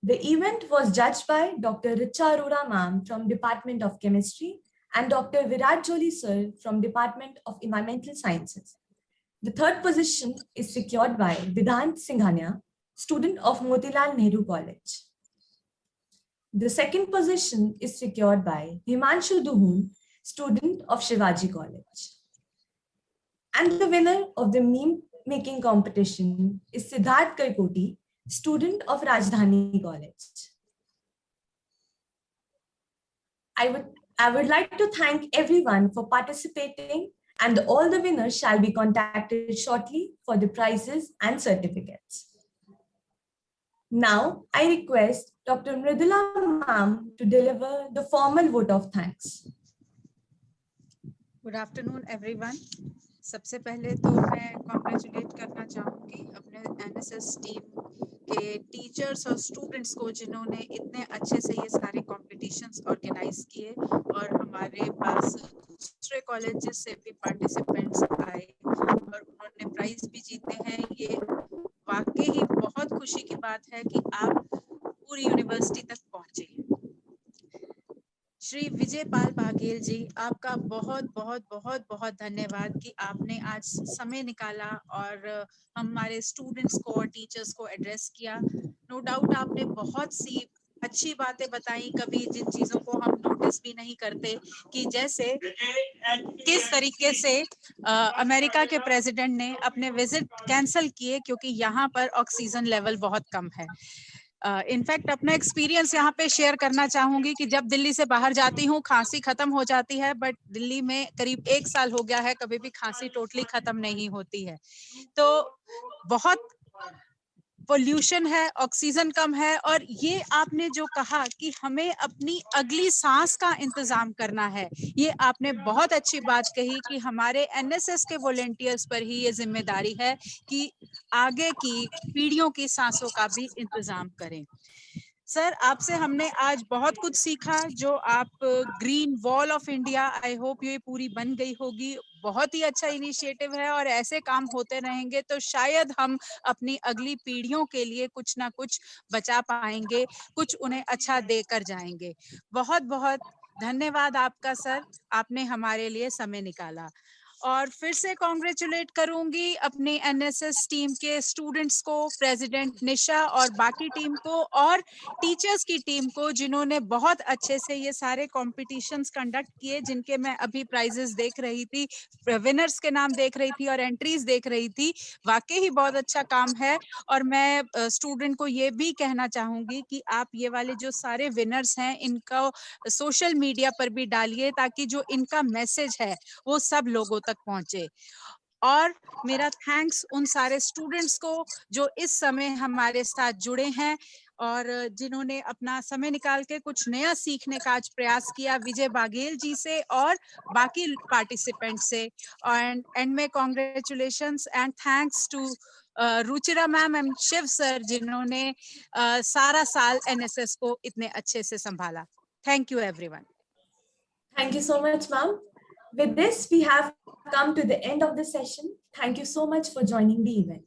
S3: The event was judged by Dr. Richa Arora ma'am from Department of Chemistry and Dr. Virat Joli sir from Department of Environmental Sciences. The third position is secured by Vidhant Singhania, student of Motilal Nehru College. The second position is secured by Himanshu Duhun, student of Shivaji College. And the winner of the meme making competition is Siddharth Karkoti, student of Rajdhani College. I would like to thank everyone for participating, and all the winners shall be contacted shortly for the prizes and certificates. Now, I request Dr. Mridula ma'am to deliver the formal vote of thanks.
S15: Good afternoon, everyone. सबसे पहले तो मैं congratulate करना चाहूँगी अपने NSS team के teachers और students को जिन्होंने इतने अच्छे से ये सारे कॉम्पिटिशन्स ऑर्गेनाइज किए और हमारे पास दूसरे कॉलेजेस से भी पार्टिसिपेंट्स आए और उन्होंने प्राइज भी जीते हैं। ये वाकई ही बहुत खुशी की बात है कि आप पूरी यूनिवर्सिटी तक पहुँचे। श्री विजय पाल बाघेल जी, आपका बहुत बहुत बहुत बहुत धन्यवाद कि आपने आज समय निकाला और हमारे स्टूडेंट्स को और टीचर्स को एड्रेस किया। नो डाउट आपने बहुत सी अच्छी बातें बताई, कभी जिन चीजों को हम नोटिस भी नहीं करते कि जैसे किस तरीके से अमेरिका के प्रेसिडेंट ने अपने विजिट कैंसिल किए क्योंकि यहाँ पर ऑक्सीजन लेवल बहुत कम है। इनफैक्ट अपना एक्सपीरियंस यहाँ पे शेयर करना चाहूंगी कि जब दिल्ली से बाहर जाती हूँ खांसी खत्म हो जाती है, बट दिल्ली में करीब 1 साल हो गया है कभी भी खांसी टोटली खत्म नहीं होती है। तो बहुत पोल्यूशन है, ऑक्सीजन कम है, और ये आपने जो कहा कि हमें अपनी अगली सांस का इंतजाम करना है, ये आपने बहुत अच्छी बात कही कि हमारे एनएसएस के वॉलेंटियर्स पर ही ये जिम्मेदारी है कि आगे की पीढ़ियों की सांसों का भी इंतजाम करें। सर, आपसे हमने आज बहुत कुछ सीखा। जो आप green wall of India, I hope ये पूरी बन गई होगी। बहुत ही अच्छा इनिशिएटिव है और ऐसे काम होते रहेंगे तो शायद हम अपनी अगली पीढ़ियों के लिए कुछ ना कुछ बचा पाएंगे, कुछ उन्हें अच्छा देकर जाएंगे। बहुत बहुत धन्यवाद आपका सर, आपने हमारे लिए समय निकाला। और फिर से कॉन्ग्रेचुलेट करूंगी अपनी एनएसएस टीम के स्टूडेंट्स को, प्रेसिडेंट निशा और बाकी टीम को, और टीचर्स की टीम को, जिन्होंने बहुत अच्छे से ये सारे कॉम्पिटिशन्स कंडक्ट किए, जिनके मैं अभी प्राइजेस देख रही थी, विनर्स के नाम देख रही थी और एंट्रीज देख रही थी। वाकई ही बहुत अच्छा काम है। और मैं स्टूडेंट को ये भी कहना चाहूंगी कि आप ये वाले जो सारे विनर्स हैं इनको सोशल मीडिया पर भी डालिए, ताकि जो इनका मैसेज है वो सब लोगों तक पहुंचे। और मेरा थैंक्स उन सारे स्टूडेंट्स को जो इस समय हमारे साथ जुड़े हैं और जिन्होंने अपना समय निकाल के कुछ नया सीखने का आज प्रयास किया, विजय बाघेल जी से और बाकी पार्टिसिपेंट से। एंड में congratulations and thanks to Ruchira ma'am and Shiv sir, जिन्होंने सारा साल एनएसएस को इतने अच्छे से संभाला। Thank you everyone.
S3: Thank you so much, ma'am. With this, we have come to the end of the session. Thank you so much for joining the event.